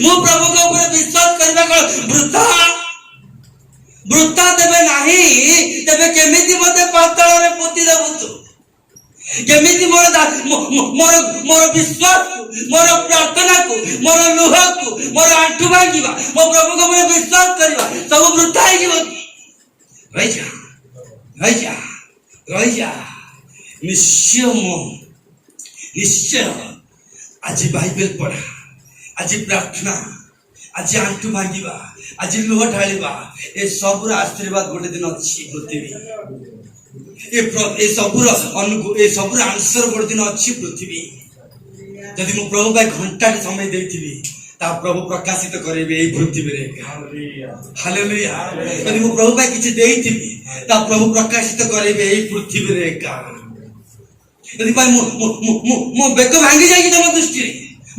मो प्रभु के ऊपर विश्वास करबा कोन वृथा वृथा देबे नाही तबे केमिति मते पाताल रे पोती दबु तू केमिति मोर विश्वास मोर प्रार्थना को मोर लुह को मोर आंठू भांगिबा मो प्रभु को मोर विश्वास करबा सब वृथा हे जीव रही जा निश्चय आज बाइबल पढ़ा आज प्रार्थना आज आंठू भांगिबा आज लुह ढालिबा ए सब आशीर्वाद गोटे दिन अछि पृथ्वी ए सबुर आंसर गोटे दिन अच्छी पृथ्वी जदि मु प्रभु भाई घंटा समय देथिबी ता प्रभु प्रकाशित करेबे ए पृथ्वी रे हालेलुया जदि मु प्रभु भाई किछ देथिबी ता प्रभु प्रकाशित करेबे ए पृथ्वी रे का एथिपाई मो बेक भांगी जाई तुम दृष्टि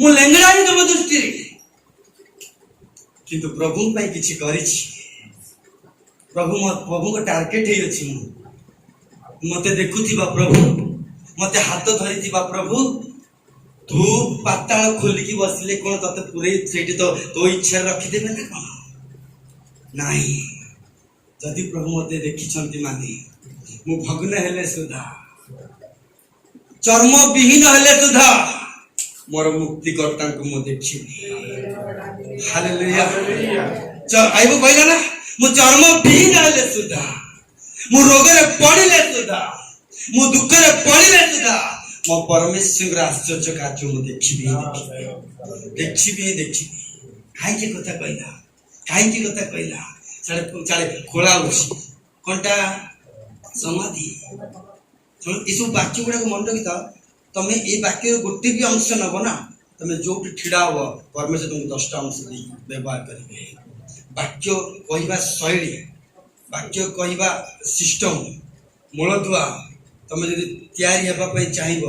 मो लेंगड़ा तुम दृष्टि किंतु प्रभु पाई किछि करिछि प्रभु को टार्गेट हे अछि मते देखुथिबा प्रभु मते हाथ धरिथिबा प्रभु तू पाताल खोलिकी बसिले कोन तते पुरे सेठी तो इच्छा रखी देबे ना कोन नाही जदि प्रभु मते देखिछंती माने मु भग्न हेले सुधा चर्म विहीन हेले सुधा मोर मुक्ति कर्ता को मु देखिबी हालेलुया आइबो कहला ना मु चर्म विहीन हेले सुधा मु रोग रे पड़िले सुधा मु दुख रे पड़िले सुधा मो परमेश्वर आश्चर्य कार्य मु देखिबी काई के कथा कहला चाले खोला उसी कोनटा समाधि इसु वाक्य गुड़ा को मन रखी तमें ये वाक्य गोटे भी अंश नब ना तमें जो ठिड़ा हो परमेश्वर तुमको 10टा अंश व्यवहार करेंगे वाक्य कहवा शैली वाक्य कहवा सिस्टम मूलदुआ तुम जब तैयारी होगा चाहब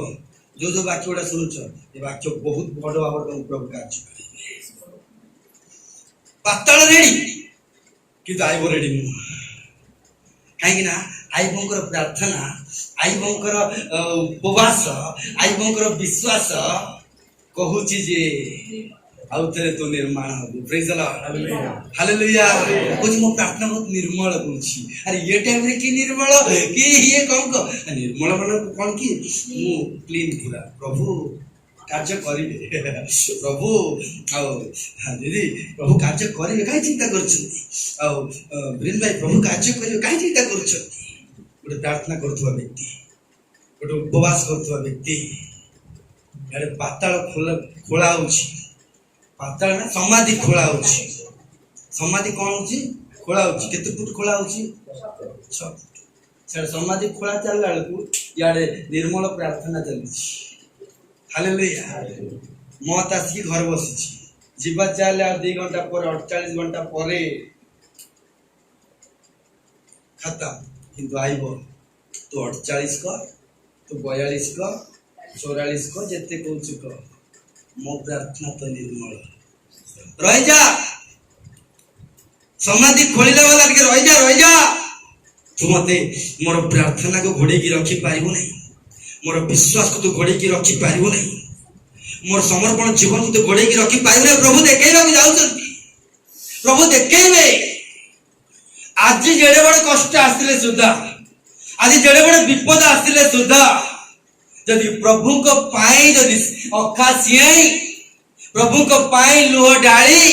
जो वाक्य गुड़ा शुणुच ये वाक्य बहुत बड़ भाव तुम प्रभु कार्य करेंगे पाताल रेडी कि आईब रेडी कहीं आईबंकर प्रार्थना आईबंकर उपवास आईबंकर विश्वास कहूची जे आउथरे तो निर्माण हो प्रेज द लॉर्ड हालेलुया कुछ मो प्रार्थना बहुत निर्मल होची अरे ये टाइम रे की निर्मल की ये कौन को निर्मल मन कौन की मु क्लीन पूरा प्रभु कार्य करिवे प्रभु आ दीदी प्रभु कार्य करिवे काई चिंता करछथि आ ब्रिन भाई प्रभु कार्य करिवे काई चिंता करछथि गोटे प्रार्थना करथुवा व्यक्ति गोटे उपवास करथुवा व्यक्ति यारे पाताल खोला होछि पाताल ना समाधि खोला होछि समाधि कोन होछि खोला होछि केते फुट खोला होछि 6 फुट समाधि खोला चलला को यारे निर्मल प्रार्थना चलछि हालेलुया मत आसी घर बसी जीवा चले 2 घंटा पर 48 घंटा पर खत्म किंतु आइबो तो 48 का तो 42 का 44 का जेते कहूछ का मो प्रार्थना तो निर्मल रह जा समाधि खोलिला वाला के रह जा तू मते मोर प्रार्थना को घोड़े की रखी पाइबो नहीं मोर विश्वास को तो घोड़े की रखी पारिबो नहीं मोर समर्पण जीवन को तो घोड़े की रखी पारिबो नहीं प्रभु देखेबा को जाउछंती प्रभु देखेबे आज जेडे बड़ कष्ट आसिले सुधा आज जेडे बड़ विपद आसिले सुधा यदि प्रभु को पाई यदि अखा सियाई प्रभु को पाई लुह डाली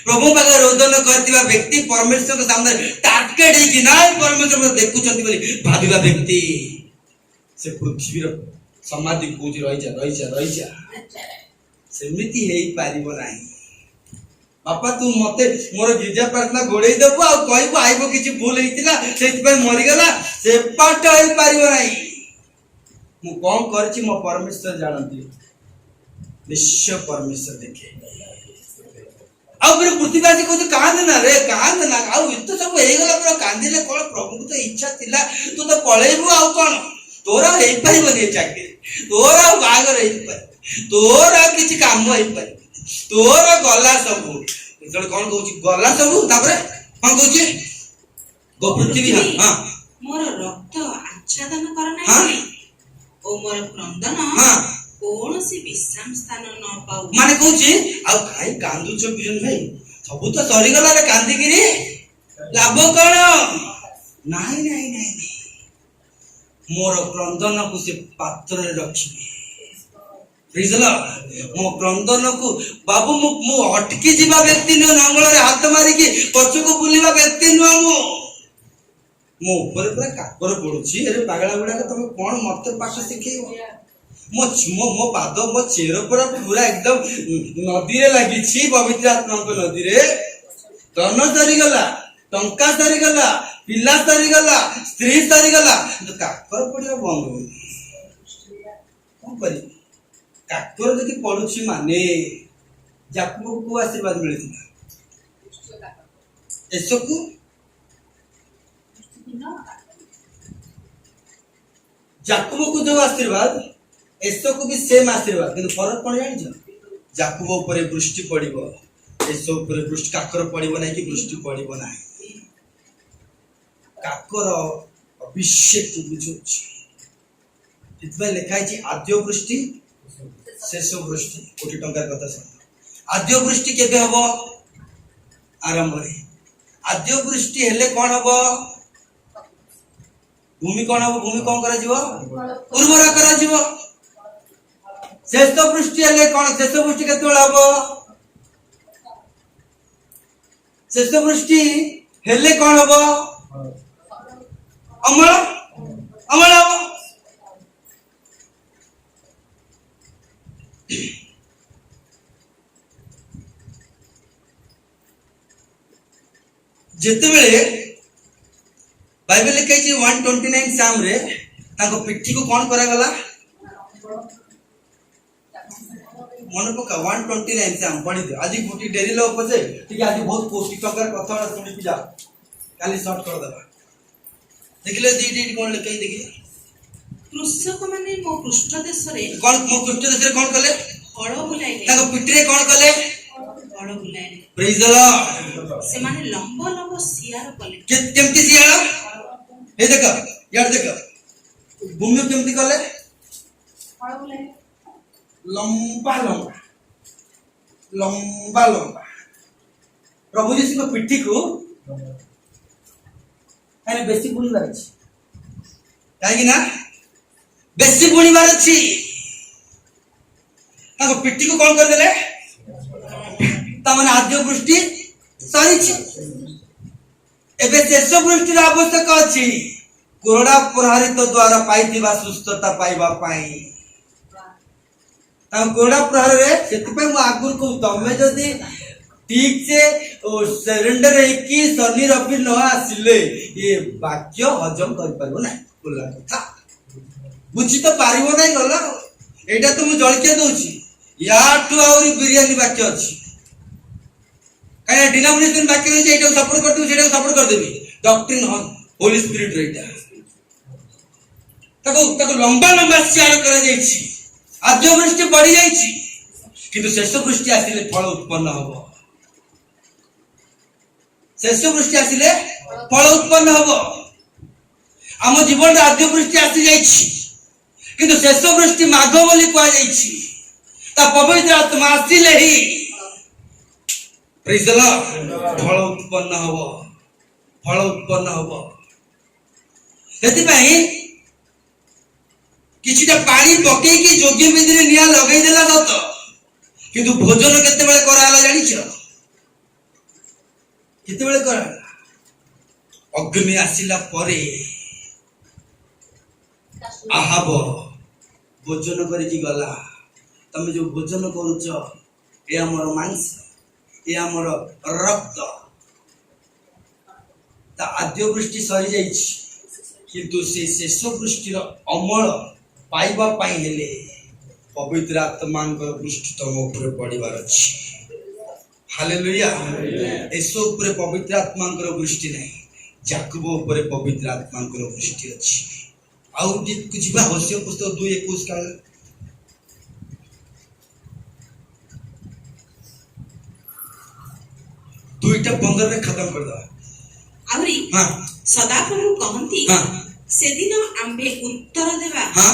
प्रभु पाखे रोदन करथिबा व्यक्ति परमेश्वर के सामने टार्गेट है कि ना परमेश्वर को देखुछंती बोली भाबिबा व्यक्ति से पृथ्वी समाधि कौच रही जा सेमिति हेई पारिबो नाही बापा तू मते मोर गिरजा प्रार्थना गोड़े देबो आ कहबो आइबो किछि भूल हेतिला सेति पर मरि गेला से पाट हेई पारिबो नाही मु कोन करछि मो परमेश्वर जानती निश्चय परमेश्वर देखे आ फिर पृथ्वीवासी को कांद ना आ इतो सब हेई गेला पर कांदिले कोन प्रभु को तो इच्छा थिला तू तो पळेबो आ कोन तोरा हेई परिबनी चाकरी तोरा बागर हेई पर तोरा किछि काम हेई पर तोरा गला सब जण कोन कहूची गला सब तापरे कोन कहूची गो पृथ्वी हां मोर रक्त आच्छादन कर नाही ओ मोर क्रंदन हां कोनोसी विश्राम स्थान न पाउ माने कहूची आ काई कांदुछ बिजन भाई सब तो सरी गला रे कांदी गिरी लाभ कोन नाही मोर क्रंदन को से पात्र रे रखिबे प्रेज द लॉर्ड मो क्रंदन को बाबू मु अटकी जीवा व्यक्ति न नंगल रे हाथ मारी की पछु को बुलीवा व्यक्ति न मो ऊपर पूरा काकर पडुची अरे पागला गुडा के तुम कोन मत पाठ सिखेइबो मो पाद मो चेर पूरा एकदम नदी रे लागि छी पवित्र आत्मा को नदी रे धन सरी गला टंका सरी गला पिला सरी गला स्त्री सरी गला तो काकर पडिया बंद हो कोन करी काकर जति पडुची माने याकूब को आशीर्वाद मिलिथिला एसकु जाकुब को जो आशीर्वाद एसो को भी सेम आशीर्वाद किंतु फरक कौन जान जाकुब ऊपर वृष्टि पड़िबो एसो ऊपर वृष्टि काकर पड़िबो नहीं कि वृष्टि पड़िबो नहीं काकर अभिषेक बुझुछि इतबे लिखाई छी आद्य वृष्टि शेष वृष्टि कोटी टंका कथा सुन आद्य वृष्टि केबे हबो आरंभ रे आद्य वृष्टि हेले कोन हबो भूमि कोन हबो भूमि कोन करा जीवो उर्वरा करा जीवो शेष वृष्टि हेले कोन शेष वृष्टि केतोळ हबो शेष वृष्टि हेले कोन हबो अमल अमल हबो जेतेबेले बाइबल लिखे 129 साम रे ताको पिठी को कौन करा गला मन पका 129 साम पढ़ी दे आज गोटी डेरी लो पछे ठीक आज बहुत पौष्टिक टकर कथा सुनि पिजा काली शॉर्ट कर देबा देखले दी कोन लिखे देखि कृषक माने मो पृष्ठ देश रे कौन मो पृष्ठ देश रे कौन कले हळ बुलाइले ताको पिठी रे कौन कले हळ बुलाइले प्रेज द लॉर्ड से माने लंबो लंबो सियार कले केमती सियार हे देख यार देख भूमि केमती कले हळ बुलाइले लंबा लंबा लंबा लंबा प्रभु जी को पिठी को अरे बेसी बुणीबार अछि काहे ना बेसी बुणीबार अछि ताको पिठी को कोन कर देले ता माने आद्य वृष्टि सरी छी एबे शेष वृष्टि आवश्यक अछि कोरडा प्रहारित द्वारा पाइथिबा सुस्थता पाइबा पाई ता कोरडा प्रहार रे सेति पे मु आगुर को तमे जदी ठीक से सरेंडर है कि शनि रवि न आसिले ये वाक्य हजम कर परबो ना बोला कथा बुझी तो पारिबो नै गला एटा तो मु जळके दउची याठू आउरी बिरयानी वाक्य अछि काया डिनोमिनेशन वाक्य है एटा सपोर्ट कर दउ सेटा सपोर्ट कर देबी डॉक्ट्रिन होली स्पिरिट रेटा ताको लंबा लंबा सियार करा जाईची आद्य वृष्टि बढ़ी जाईची किंतु शेष वृष्टि आसिले फल उत्पन्न हबो शेष वृष्टि आसिले फल उत्पन्न हबो आम जीवन रे आद्य वृष्टि आसी जाईची किंतु शेष वृष्टि माघ बोली कहा जाईची ता पवित्र आत्मा आसिले ही प्रेज द लॉर्ड फल उत्पन्न हबो सेति पई किछिटा पानी पके कि जोग्य विधि रे निया लगै देला सत किंतु भोजन केते बेले कराला जानि छ केते बेले कराला अग्नि आसिला परे आहाब भोजन करी कि गला तमे जो भोजन करूछ ए हमर मांस ए हमर रक्त ता आद्य वृष्टि सरी जाईछ किंतु से शेष वृष्टिर अमल पाइबा पाई हेले पवित्र आत्मांकर वृष्टि तम ऊपर पड़िबार अछि हालेलुया एसो ऊपर पवित्र आत्मांकर वृष्टि नहीं याकूब ऊपर पवित्र आत्मांकर वृष्टि अछि आउ कुछ बा होशियो पुस्तक 2:21 का दुईटा 15 रे खत्म कर दो आवरी हां सदा प्रभु कहंती हां से दिन आंबे उत्तर देबा हां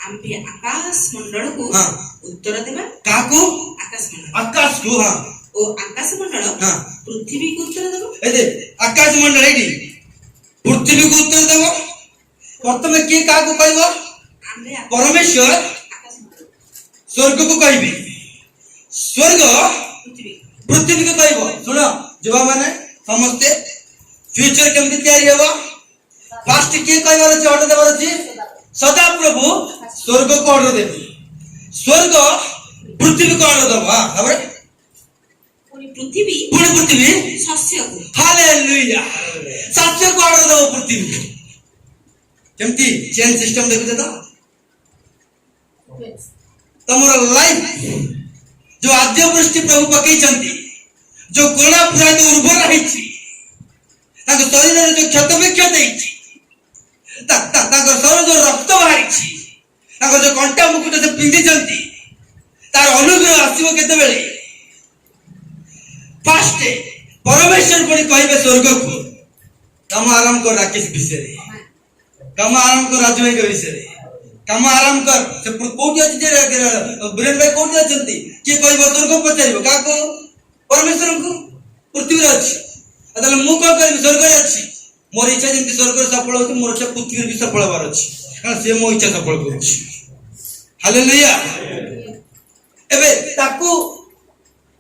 आंबे आकाश मंडल को हां उत्तर देबा काको आकाश को हां ओ आकाश मंडल हां पृथ्वी को उत्तर देबो ए दे आकाश मंडल एडी पृथ्वी को उत्तर देबो प्रथमे के काको कहबो आंबे परमेश्वर आकाश मंडल स्वर्ग को कहबी स्वर्ग पृथ्वी पृथ्वी को कहबो सुनो जवा माने समझते फ्यूचर केमति तैयारी हेबो फास्ट के कहबार अछि ऑर्डर देबार अछि सदा प्रभु स्वर्ग को ऑर्डर देबी स्वर्ग पृथ्वी को ऑर्डर देबो हां हमरे पृथ्वी शस्य को हालेलुया शस्य को ऑर्डर देबो पृथ्वी केमति चेन सिस्टम देखु तो तमरो लाइफ जो आद्य वृष्टि प्रभु पकई चंती जो कोणा पुरा तो उर्वर रही छी ताको शरीर रे जो क्षत विक्षत देई छी ଶରୀର ଯୋଉ ରକ୍ତ ବାହାରିଛି, ତାଙ୍କର ଯୋଉ କଣ୍ଟା ମୁକୁଟ ସେ ପିନ୍ଧିଛନ୍ତି, ତାର ଅନୁଗ୍ରହ ଆସିବ କେତେବେଳେ? ଫାଷ୍ଟ ପରମେଶ୍ୱର ପୁଣି କହିବେ ସ୍ୱର୍ଗକୁ, କାମ ଆରାମ କର ରାକେଶ ବିଷୟରେ, କାମ ଆରାମ କର ରାଜୁ ଭାଇଙ୍କ ବିଷୟରେ, କାମ ଆରାମ କର। ସେ କୋଉଠି ଅଛି ଯେ ବୀରେନ ଭାଇ କୋଉଠି ଅଛନ୍ତି? କିଏ କହିବ? ସ୍ୱର୍ଗ ପଚାରିବ କାହାକୁ? ପରମେଶ୍ୱରଙ୍କୁ। ପୃଥିବୀରେ ଅଛି, ତାହେଲେ ମୁଁ କଣ କରିବି? ସ୍ୱର୍ଗରେ ଅଛି। ମୋର ଇଚ୍ଛା ଯେମିତି ସ୍ୱର୍ଗରେ ସଫଳ ହଉଛି, ମୋର ଇଚ୍ଛା ପୃଥିବୀରେ ବି ସଫଳ ହବାର ଅଛି, କାରଣ ସେ ମୋ ଇଚ୍ଛା ସଫଳ କରୁଛି। ହାଲେଲୁୟା। ଏବେ ତାକୁ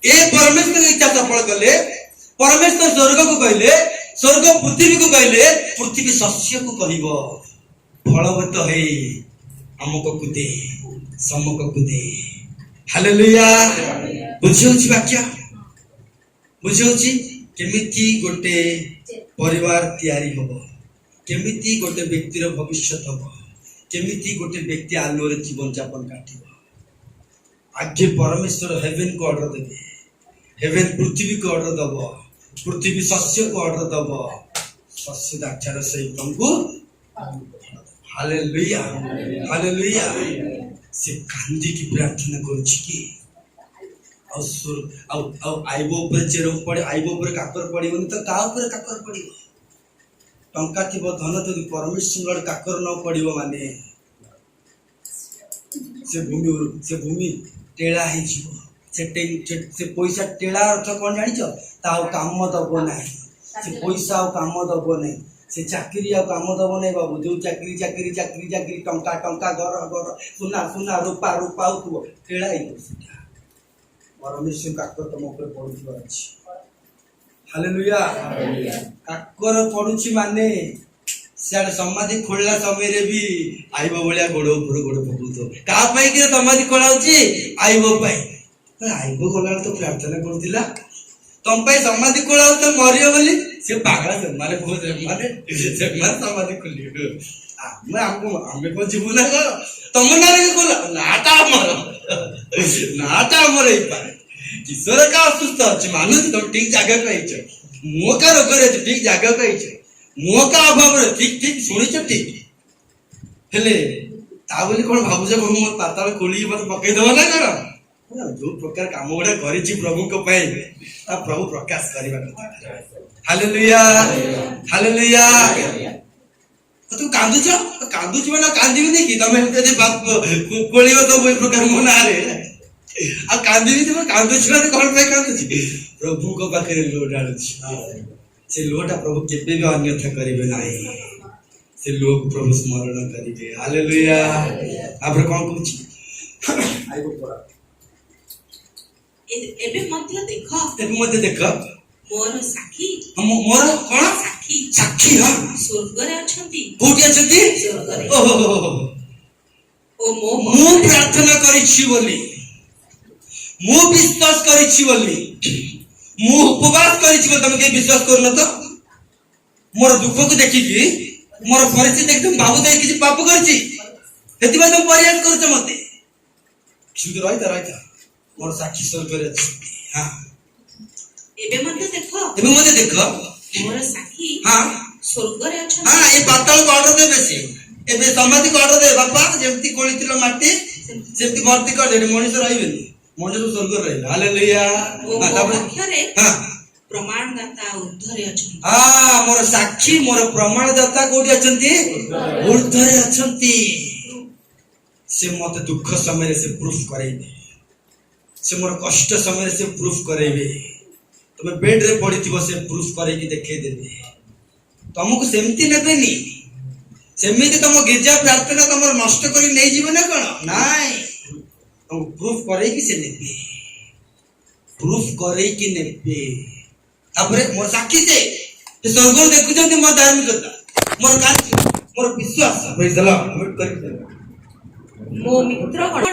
ଏ ପରମେଶ୍ୱର ଇଚ୍ଛା ସଫଳ କଲେ, ପରମେଶ୍ୱର ସ୍ୱର୍ଗକୁ କହିଲେ, ସ୍ୱର୍ଗ ପୃଥିବୀକୁ କହିଲେ, ପୃଥିବୀ ଶସ୍ୟକୁ କହିବ ଫଳବତ ହେଇ ଆମକକୁ ଦେ, ସମକକୁ ଦେ। ହାଲେଲୁୟା। ବୁଝିହଉଛି ବାକ୍ୟ? ବୁଝିହଉଛି? କେମିତି ଗୋଟେ ପରିବାର ତିଆରି ହବ, କେମିତି ଗୋଟେ ବ୍ୟକ୍ତିର ଭବିଷ୍ୟତ ହବ, କେମିତି ଗୋଟେ ବ୍ୟକ୍ତି ଆଲୁଅରେ ଜୀବନ ଯାପନ କାଟିବ। ଆଗେ ପରମେଶ୍ୱର ହେଭେନ କୁ ଅର୍ଡର ଦେବେ, ହେଭେନ ପୃଥିବୀ କୁ ଅର୍ଡର ଦବ, ପୃଥିବୀ ଶସ୍ୟ କୁ ଅର୍ଡର ଦବ, ଶସ୍ୟ ଦାକ୍ଷାର ସହିତଙ୍କୁ। Hallelujah, hallelujah. ସେ କାନ୍ଦିକି ପ୍ରାର୍ଥନା କରୁଛି କି ଆଉ ଆଇବ ଉପରେ ଚେର ପଡେ, ଆଇବ ଉପରେ କାକର ପଡିବନି ତ କାହା ଉପରେ କାକର ପଡିବ? ଟଙ୍କା ଥିବ, ଧନ ଥିବ, ପରମେଶ୍ୱର କାକର ନ ପଡିବ ମାନେ ସେ ଭୂମି ଟେଳା ହେଇଯିବ। ସେ ପଇସା ଟେଳା ଅର୍ଥ କଣ ଜାଣିଛ? ତା ଆଉ କାମ ଦବ ନାହିଁ। ସେ ପଇସା ଆଉ କାମ ଦବ ନାହିଁ, ସେ ଚାକିରି ଆଉ କାମ ଦବ ନାହିଁ ବାବୁ। ଯୋଉ ଚାକିରି ଚାକିରି ଚାକିରି ଚାକିରି, ଟଙ୍କା ଟଙ୍କା, ଘର ଘର, ସୁନା ସୁନା, ରୂପା ରୂପା ହଉଥିବ, ଟେଳା ହେଇଯିବ ସେଟା। ପରମେଶ୍ୱର କାକର ତମ ଉପରେ ପଡୁଥିବାର ଅଛି। ହାଲେଲୁୟା। କାକର ପଡୁଛି ମାନେ ସିଆଡେ ସମାଧି ଖୋଳିଲା ସମୟରେ ବି ଆଇବ ଭଳିଆ ଗୋଡ ଉପରେ ଗୋଡ ପକଉଥିବ। କାହା ପାଇଁ କି ସମାଧି ଖୋଳା ହଉଛି? ଆଇବ ପାଇଁ। ଆଇବ ଗଲାବେଳେ ତ ପ୍ରାର୍ଥନା କରୁଥିଲା ତମ ପାଇଁ ସମାଧି ଖୋଳା ହଉଛି, ମରିବ ବୋଲି। ସେ ପାଗଳା, ସେମାନେ ସମାଧି ଖୋଲିବେ। ଆମେ କଣ ଯିବୁ ନା କଣ? ତମ ନାଁରେ ଖୋଲା ନାଟା ଆମର, ନାଟା ଆମର ହେଇପାରେ। ଈଶ୍ୱର କା ଅସୁସ୍ଥ ଅଛି ମାନୁଛି, ତମେ ଠିକ ଜାଗାକୁ ଆଇଛ। ମୁହ କା ରୋଗରେ ଅଛି, ଠିକ ଜାଗାକୁ ଆଇଛ। ମୁହ କା ଅଭାବରେ, ଠିକ ଠିକ ଶୁଣିଛ, ଠିକ। ହେଲେ ତା ବୋଲି କଣ ଭାବୁଛ ମୋ ପାତାଳ ଖୋଲିକି ମତେ ପକେଇଦବ ନା କଣ? ଯୋଉ ପ୍ରକାର କାମ ଗୁଡା କରିଛି ପ୍ରଭୁଙ୍କ ପାଇଁ, ତା ପ୍ରଭୁ ପ୍ରକାଶ କରିବା କଥା। Hallelujah, hallelujah. ତୁ କାନ୍ଦୁଛ, କାନ୍ଦୁଛୁ ମାନେ କାନ୍ଦିବିନି କି? ତମେ ଯଦି ଖୋଳିବ ସବୁ ଏ ପ୍ରକାର ମୋ ନାଁରେ, ଆଉ କାନ୍ଦିବି ତମେ? କାନ୍ଦୁଛି ମାନେ କଣ ପାଇଁ କାନ୍ଦୁଛି? ପ୍ରଭୁଙ୍କ ପାଖରେ ଲୁହ ଢାଳୁଛି। ସେ ଲୁହଟା ପ୍ରଭୁ କେବେ ବି ଅନ୍ୟଥା କରିବେ ନାହିଁ। ସେ ଲୁହକୁ ପ୍ରଭୁ ସ୍ମରଣ କରିବେ। ହାଲେଲୁୟା। ତାପରେ କଣ କହୁଛି? ଏବେ ମଧ୍ୟ ଦେଖ, ଏବେ ମଧ୍ୟ ଦେଖ ମୋର ସାକ୍ଷୀ, ମୋର କଣ ସାକ୍ଷୀ, ସାକ୍ଷୀ। ହଁ, ସ୍ୱର୍ଗରେ ଅଛନ୍ତି। କୋଉଠି ଅଛନ୍ତି? ସ୍ୱର୍ଗରେ। ଓ ମୁଁ ପ୍ରାର୍ଥନା କରିଛି ବୋଲି, ମୁଁ ବିଶ୍ୱାସ କରିଛି ବୋଲି, ମୁଁ ଉପବାସ କରିଛି ବୋଲି ତମେ କେହି ବିଶ୍ୱାସ କରୁନ ତ? ମୋର ଦୁଃଖକୁ ଦେଖିକି, ମୋର ପରିସ୍ଥିତି ଦେଖି ତମେ ଭାବୁଛ କିଛି ପାପ କରିଛି, ସେଥିପାଇଁ ତମେ ପରିହାସ କରୁଛ ମତେ। କିନ୍ତୁ ରହିଥା ମୋର ସାକ୍ଷୀ ସ୍ୱର୍ଗରେ ଅଛି। ହଁ, ଏବେ ମଧ୍ୟ ଦେଖ, ଏବେ ମଧ୍ୟ ଦେଖ ମୋର ସାକ୍ଷୀ ହଁ ସ୍ୱର୍ଗରେ ଅଛନ୍ତି। ହଁ, ଏ ପାତାଳକୁ ଅର୍ଡର ଦେବେ। ସେ ଏବେ ସମାଧିକୁ ଅର୍ଡର ଦେବେ। ବାପା ଯେମିତି ଖୋଳିଥିଲ ମାଟି ସେମିତି ଭର୍ତ୍ତି କରିଦେବେ। ମଣିଷ ରହିବେନି, ମଣିଷ ସ୍ୱର୍ଗରେ ରହିବେ। ହାଲେଲୁୟା। ପକ୍ଷରେ ପ୍ରମାଣଦାତା ଉର୍ଦ୍ଧ୍ୱରେ ଅଛନ୍ତି। ମୋର ସାକ୍ଷୀ, ମୋର ପ୍ରମାଣଦାତା କୋଉଠି ଅଛନ୍ତି? ଉର୍ଦ୍ଧ୍ୱରେ ଅଛନ୍ତି। ସେ ମତେ ଦୁଃଖ ସମୟରେ ସେ ପ୍ରୁଫ୍ କରେଇବେ, ସେ ମୋର କଷ୍ଟ ସମୟରେ ସେ ପ୍ରୁଫ୍ କରେଇବେ। ତମେ ବେଡ୍ ରେ ପଡିଥିବ, ସେ ପ୍ରୁଫ୍ କରେଇକି ଦେଖେଇଦେବେ। ତମକୁ ସେମିତି ନେବେନି, ସେମିତି ତମ ଗିର୍ଜା ପ୍ରାର୍ଥନା ତମର ନଷ୍ଟ କରି ନେଇଯିବେ ନା କଣ? ନାଇଁ, ତମକୁ ପ୍ରୁଫ୍ କରେଇକି ସେ ନେବେ, ପ୍ରୁଫ୍ କରେଇକି ନେବେ। ତାପରେ ମୋର ସାକ୍ଷୀ ସେ ସ୍ୱର୍ଗରୁ ଦେଖୁଛନ୍ତି ମୋ ଧାର୍ମିକତା, ମୋର କାର୍ଯ୍ୟ, ମୋର ବିଶ୍ୱାସ। ମୋ ମିତ୍ରଗଣ,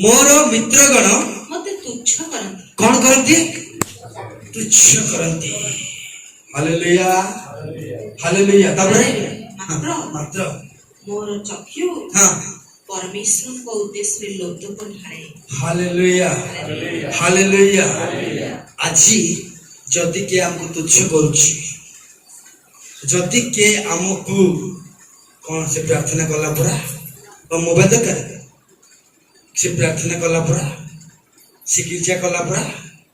ମୋର ମିତ୍ରଗଣ ମତେ ତୁଚ୍ଛ କରନ୍ତି। କଣ କରନ୍ତି? ତୁଚ୍ଛ କରନ୍ତି। Hallelujah, hallelujah. ତାପରେ ମାତ୍ର ମୋର ଚକ୍ଷୁ ହଁ ପରମେଶ୍ୱରଙ୍କ ଉଦ୍ଦେଶ୍ୟରେ ଲୋତକ ଢାଳେ। Hallelujah, hallelujah. ଆଜି ଯଦି କିଏ ଆମକୁ ତୁଚ୍ଛ କରୁଛି, ଯଦି କିଏ ଆମକୁ कौन से प्रार्थना कला परा और मोबाइल दरकार से प्रार्थना कला परा से गिर्जा कला परा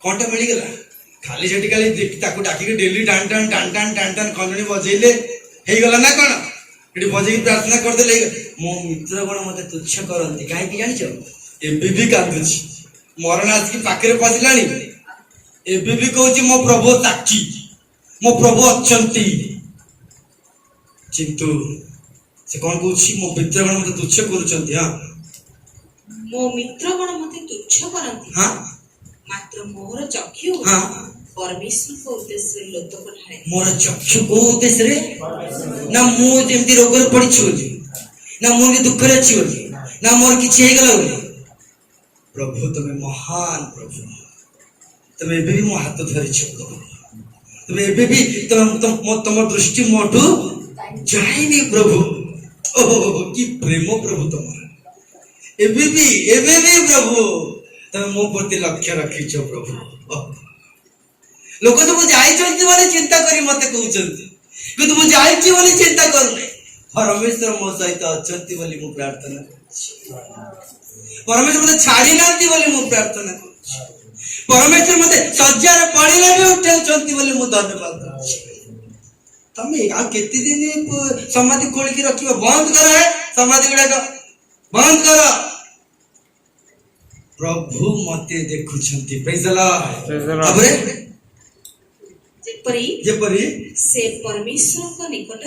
कौनटा मिल गला खाली सेठी खाली ताकू डाकी डेली टान टान टान टान टान टान कंजनी बजेले हे गला ना कोन एटी बजेकी प्रार्थना कर देले मो मित्र कोन मते तुच्छ करंती काहे की जानि छ एबे भी कांदुची मरण आज की पाखरे पसिलानी एबे भी कहूची मो प्रभु साक्षी मो प्रभु अछंती किंतु से कौन कहूची मो मित्र कोन मते तुच्छ करूचंती हां मो मित्रगण मते तुच्छ करन्ति हां मात्र मोर चक्षु हां परमेश्वर को उद्देश्य लोक पठाए मोर चक्षु को उद्देश्य रे ना मु जेमती रोग रे पड़ी छी ना मोर के दुख रे छी ना मोर किछि हे गेला बोली प्रभु तमे महान प्रभु तमे एबे भी मो हाथ धरि छी तमे एबे भी तम दृष्टि मोटू जाइनी प्रभु ओहो की प्रेम प्रभु तमर एबे भी प्रभु तमे मो प्रति लक्ष्य रखी छ प्रभु लोक तो जाइछन्ति बोली चिंता करी मते कहउछन्ति किंतु मु जाइछि बोली चिंता करूने परमेश्वर मो सहित अछन्ति बोली मु प्रार्थना करछि परमेश्वर मते छाडी नांती बोली मु प्रार्थना करछि परमेश्वर मते सज्जार पड़िले भी उठेउछन्ति बोली मु धन्यवाद करछि तमे आ केते दिन समाधि खोल के रखिबो बंद कर है समाधि गुडा को बंद कर प्रभु मते देखुछन्ति प्रेज द लॉर्ड अबरे जेपरी से परमेश्वर को निकट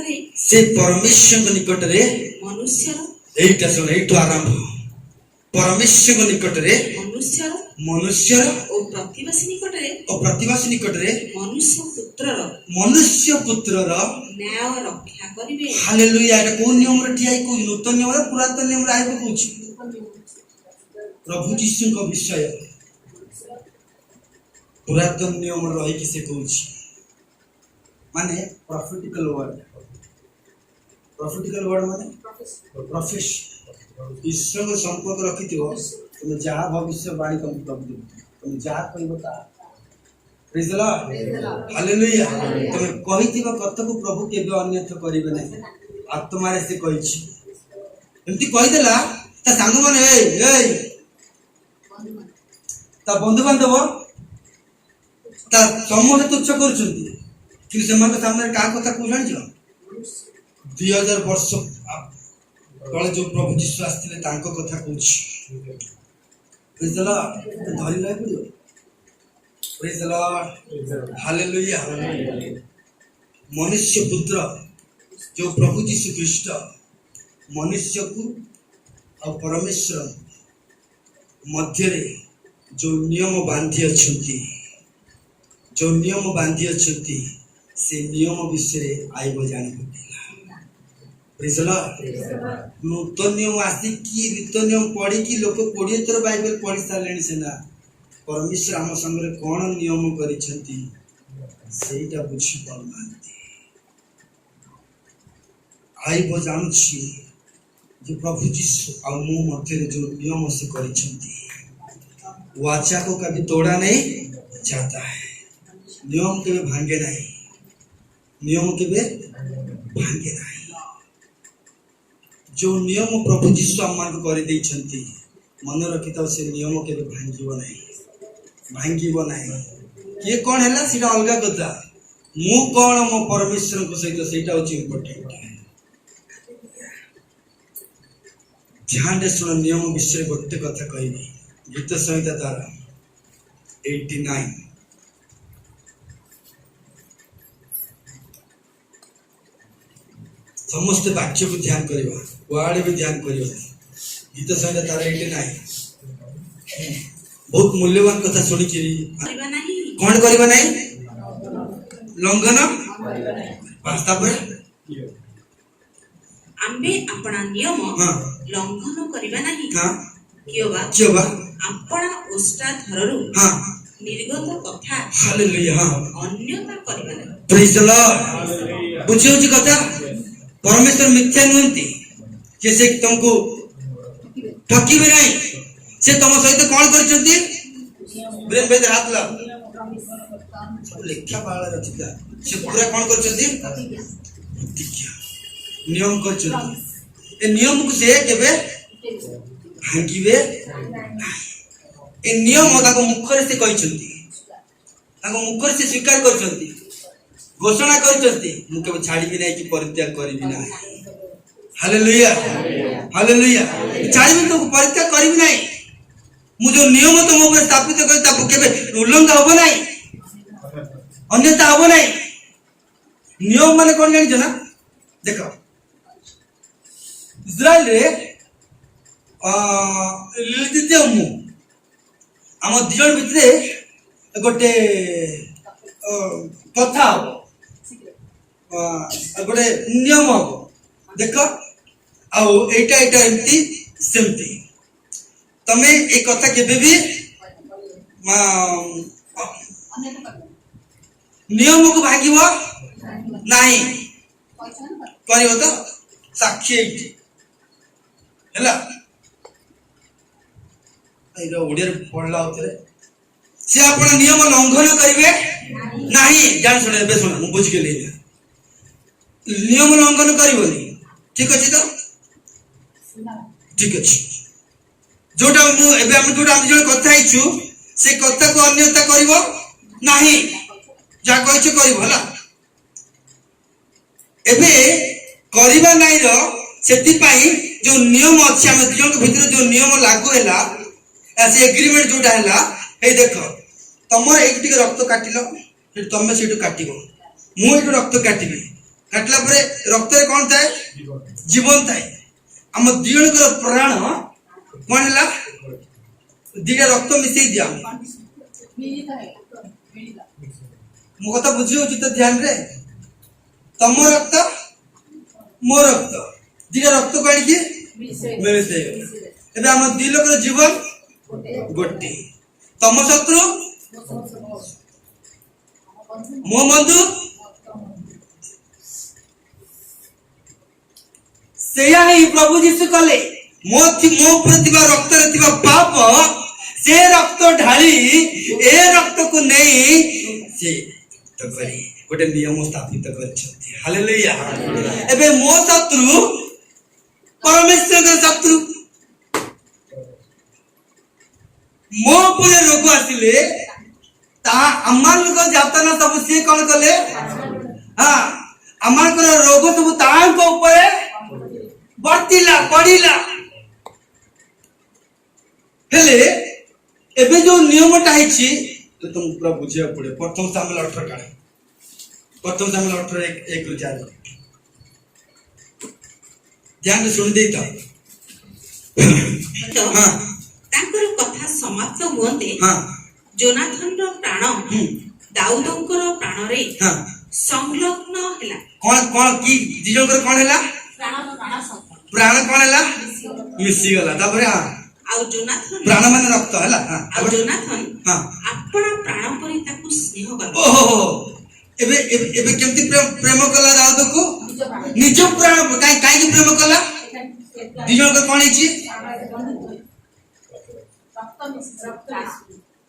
रे मनुष्य एटा सुन एटु आरंभ परमेश्वर को निकट रे मनुष्य और प्रतिवासी निकट रे मनुष्य पुत्र न्याय रक्षा करिवे हालेलुया एटा कोन नियम रे ठियाई को नूतन नियम रे पुरातन नियम रे आइबो कहूची प्रभु यीशु को विषय पुरातन नियम रे रही कि से कहूची माने प्रॉफिटिकल वर्ड माने प्रोफेस ईश्वर को संपर्क रखिथिबो तुम जहा भविष्य बाणी तुम प्रभु तुम जहा कहबो ता प्रेज द लॉर्ड हालेलुया तुम कहिथिबो कत को प्रभु केबे अन्यथा करिवे नै आत्मा रे से कहिछि एमती कहि देला ता सांग माने ए ता बंधु बांधव ता समूह तुच्छ करूछन्ती कि सेमान सामने का कथा को जानि छ 2000 वर्ष तळे जो प्रभु यीशु आस्थिले तांको कथा कहूछि प्रेज द लॉर्ड धरि नै पड़ियो प्रेज द लॉर्ड हालेलुया मनुष्य पुत्र जो प्रभु यीशु ख्रीष्ट मनुष्य को और परमेश्वर मध्य रे जो नियम बांधी अछंती से नियम विषय आइबो जानि पड़िला प्रेज द लॉर्ड नूतन नियम आसी की रीत नियम पढ़ी कि लोक 20 थर बाइबल पढ़ी सालेनी सेना परमेश्वर हम संग रे कोन नियम करिसंती सेटा बुझी पाउनांती आइबो जानुछि जे प्रभु यीशु आ मो मध्य जो नियम से करिसंती वाचा को कभी तोड़ा नहीं जाता है नियम के भांगे नहीं नियम के भांगे नहीं जो नियम प्रभु यीशु आमान को कर दे छंती मन रखिता से नियम के भांगिबो नहीं के कोन हैला सीटा अलगा कथा मु कोन मो परमेश्वर को सहित सेटा होची इंपोर्टेंट ध्यान दे सुन नियम विषय गोटे कथा कहबी गीत संहिता तारा 89 समस्त वाक्य को ध्यान करवा वर्ड भी ध्यान करवा गीत संहिता तारा 89 बहुत मूल्यवान कथा सुनी कि कौन करबा नहीं लंघन पास्ता पर आम्बे अपना नियम लंघन करबा नहीं कियोबा अपना ओष्टा धररु निर्गत कथा हालेलुया अन्यथा करबा नहीं प्रेज द लॉर्ड बुझियो जी कथा परमेश्वर मिथ्या नहंती जे से तुमको ठकीबे नहीं से तुम सहित कौन करछंती ब्रेन बेद हाथ ला सब लेखा बाळा रचिता से पूरा कौन करछंती प्रतिज्ञा नियम कर नियम को से केबे भांगिबे ए नियम ताको मुखरे से कहचंती ताको मुखरे से स्वीकार करचंती घोषणा करचंती मु केबे छाड़ीबी नै कि परित्याग करबी नै हालेलुया हालेलुया छाड़ीबी तो परित्याग करबी नै मु जो नियम तो मो ऊपर स्थापित कर ताको केबे उल्लंघन होबो नै अन्यथा होबो नै नियम माने कोन जानि जना देखो इस्राएल रे लिलिते मु आम दिजन भितरे गोटे कथा हम गोटे नियम हम देख आईटा एमती सेमती तमे ए कथा केबे भी नियम को भागिबो नाही करियो तो साक्षी एठी हैला एरो ओडियर पढला होतरे से आपण नियम लंघन करिवे नाही जान सुने बे सुन मु बुझ गेली नियम लंघन करिवनी ठीक अछि तो ठीक अछि जोटा मु एबे हम जोटा हम जो कथा हिचु से कथा को अन्यथा करिवो नाही जा कहछ करिवो हला एबे करिबा नाही रो सेति पाई जो नियम अछि हम दिजन के भीतर जो नियम लागू हैला ऐसे एग्रीमेंट जोटा हैला ए देखो तमर एक टिक रक्त काटिलो फिर तमे सेटु काटिबो मु एटु रक्त काटिबी काटला परे रक्त रे कोन थाए जीवन थाए हम दिजन के प्राण कोन हैला दिगा रक्त मिसई दिया मु कथा बुझियो चित ध्यान रे तम रक्त मो रक्त दिगा रक्त काढी के मिलसे एबे हम दी लोक जीवन गोटे तम शत्रु मो बंधु सेया ही प्रभु यीशु कले मो प्रतिभा रक्त रे थिबा पाप से रक्त ढाली ए रक्त को नहीं से तो करी गोटे नियम स्थापित करछथि हालेलुया एबे मो शत्रु परमेश्वर के शत्रु मो पुरे रोग आसिले ता अमान लोग जातना सब से कोन कले हां अमान को रोग सब तान को ऊपर बढ़तिला पड़िला हेले एबे जो नियमटा हिची तो तुम पूरा बुझिया पड़े प्रथम सामेल 18 काढे प्रथम सामेल 18 1 ରୁ 4 ध्यान से सुन देता हां तांकर कथा समाप्त हुअते हां जोनाथन रो प्राण दाऊदंकर प्राण रे हां संलग्न हैला कोन कोन की दिजोकर कोन हैला प्राण कोन हैला मिसी गला तापर हां आउ जोनाथन प्राण माने रक्त हैला हां आउ जोनाथन हां अपना प्राण परि ताकू स्नेह कर ओहो एबे एबे केमती प्रेम कला दाऊद को निज प्राण काई की प्रेम कला दिजोकर कोन हिची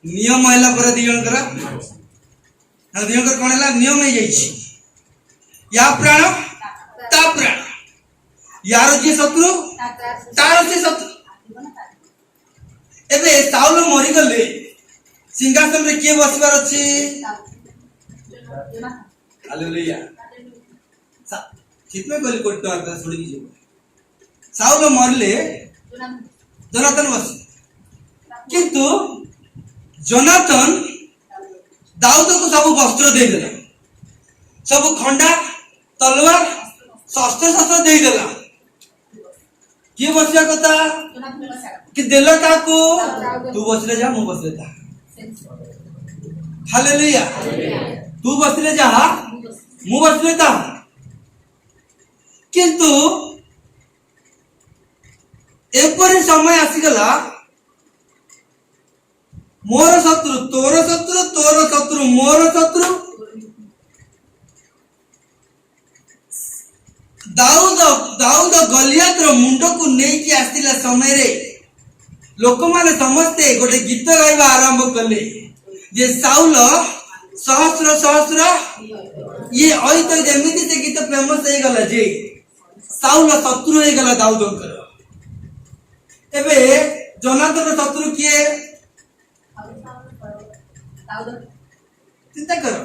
नियम हैला पर दिजोकर आ दिजोकर कोन हैला नियम हे जाईची या प्राण ता प्राण यार जे शत्रु तार जे शत्रु एबे साउल मरि गले सिंहासन रे के बसबार अछि हालेलुया ठीक में गली कोट का छोड़ दीजिए साउल मरले जोनाथन बस किंतु जोनाथन दाऊद को सब वस्त्र दे देला सब खंडा तलवार शस्त्र शस्त्र दे देला के बसिया कथा कि देला काको तू बसले जा मु बसले जा हालेलुया तू बसले जा मु बसले जा किंतु एपरी समय आसी गला मोर शत्रु तोर शत्रु मोर शत्रु दाऊद गलियात रो मुंडो को नहीं कि आस्तिला समय रे लोक माने समस्ते गोटे गीत गाइबा आरंभ कले जे साउल सहस्र सहस्र ये ओइ तो जेमिति से गीत फेमस हे गला जे साउल शत्रु हो गला दाऊदंकर एबे जोनाथन शत्रु किए चिंता करो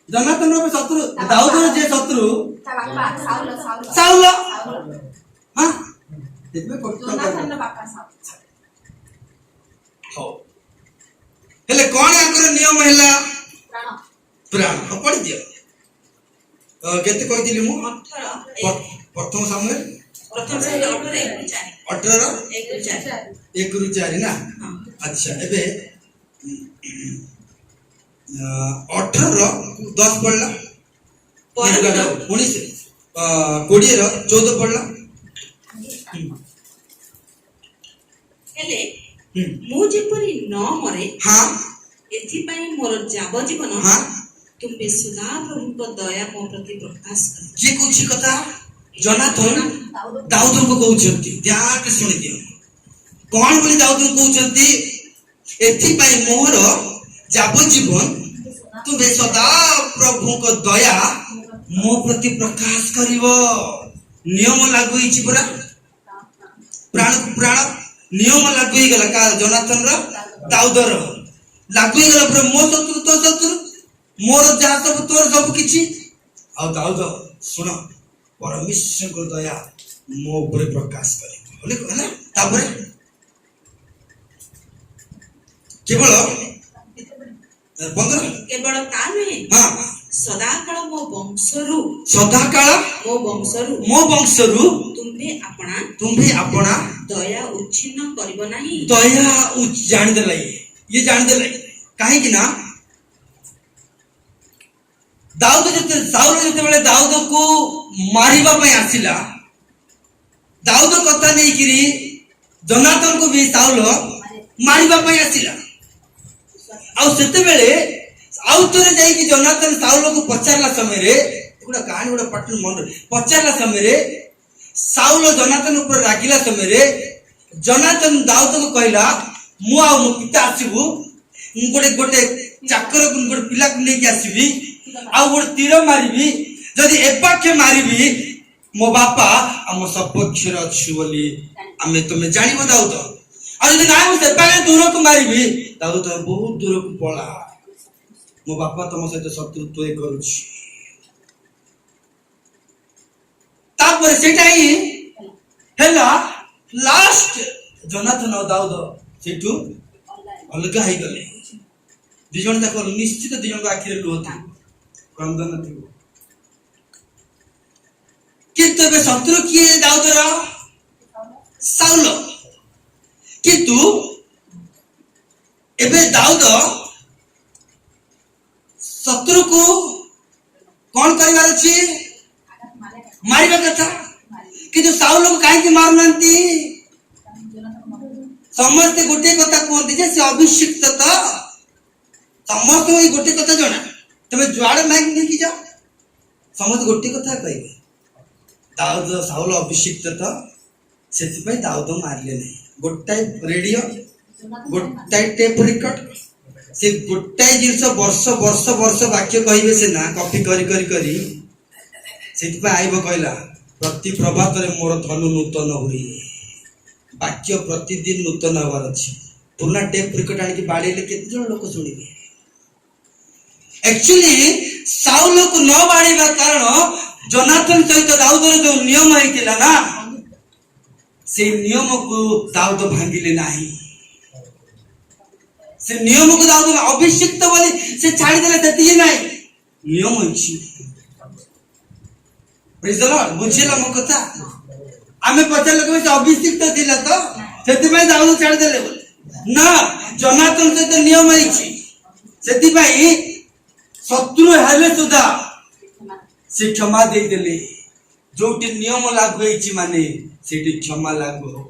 जोनाथन शत्रु दाऊदर जे शत्रु साउल हां देखबे हो हेले कोन आकर नियम हैला प्राण पढ़ दियो केते कहि दिली मु 18 प्रथम सामुएल 18 1 रु 4 ना अच्छा एबे 18 10 पढ़ला 19 20 14 पढ़ला हेले मु जेपरि न मरे हां एथिपाई मोर जाबजीवन हां तुमे सदा प्रभु दया मो प्रति प्रकाश कर जे कुछ कथा जोनाथन दाऊद को कहउछंती ध्यान से सुनि दियो कोन बोली दाऊद को कहउछंती एथिपाई मोर जाबजीवन तुमे सदा प्रभु को दया मो प्रति प्रकाश करिवो नियम लागू हिची पुरा प्राण प्राण नियम लागू ही गला का जोनाथन रो दाऊद रो लागू ही गला पुरा मो शत्रु तो शत्रु मोर जहा सब तोर सब किछि आ दाऊद सुन परमेश्वर को दया मो ऊपर प्रकाश करे बोले है ना तापरे केवल बंदर केवल ता नहीं हां सदाकाल मो वंशरु तुम्हे अपना दया उच्छिन्न करिवो नाही दया जान देलै ये जान देलै काहे कि ना दाऊद जते साउल जते बेले दाऊद को मारिबा पय आसिला दाऊद कथा नै किरी जोनाथन को भी साउल मारिबा पय आसिला आ सेते बेले आउतरे जाई कि जोनाथन साउल को पचारला समय रे गुडा कहानी गुडा पटन मन पचारला समय रे साउल जोनाथन ऊपर रागिला समय रे जोनाथन दाऊद को कहला मु आ मो पिता आसीबु गोटे गोटे चाकर गोटे पिला को लेके आसीबी आ गोटे तीर मारिबी जदी एपाखे मारिबी मो बापा हम सपक्ष रे अछि बोली हमें तुमे जानिबो दाऊद आ जदी ना हम सेपाखे दूर को मारिबी दाऊद बहुत दूर को पळा मो बापा तुम सहित शत्रुत्व करुछि तापर सेटा ही हैला लास्ट जोनाथन और दाऊद सेटू अलग हो गले दिजन तक निश्चित दिजन को आखिर लुह था क्रंदन थी किंतु बे शत्रु किए दाऊद रा साउल किंतु एबे दाऊद शत्रु को कौन करिवार अछि मारिबा कथा किंतु साउल को काहे कि मारनंती समस्त गोटे कथा कोन जे से अभिषिक्त त समस्त ई गोटे कथा जणा तमे जुआड़ माइक नहीं की जाओ समस्त गोटे कथा कहबे दाऊद साउल अभिषिक्त त सेति पई दाऊद मारले नहीं गोटाई रेडियो गोटाई टेप रिकॉर्ड से गोटाई जिंस वर्ष वर्ष वर्ष वाक्य कहबे से ना कॉपी करी करी करी सेति पई आइबो कहला प्रति प्रभात रे मोर धनु नूतन हुई वाक्य प्रतिदिन नूतन हवार अछि पुराना टेप रिकॉर्ड आनि के बाड़ेले केते जण लोक सुनिबे एक्चुअली साउल को न बाड़ीबा कारण जोनाथन सहित दाऊद रो जो नियम हैतिला ना से नियम को दाऊद भांगिले नाही से नियम को दाऊद अभिषिक्त बोली से छाड़ी देले तती नाही नियम अछि प्रेज द लॉर्ड बुझिला मो कथा आमे पचार लोक से अभिषिक्त दिला तो सेति पई दाऊद छाड़ी देले बोले ना जोनाथन से तो नियम अछि सेति पई शत्रु हेले सुधा से क्षमा दे देले जोटी नियम लागू होईची माने सेठी क्षमा लागू हो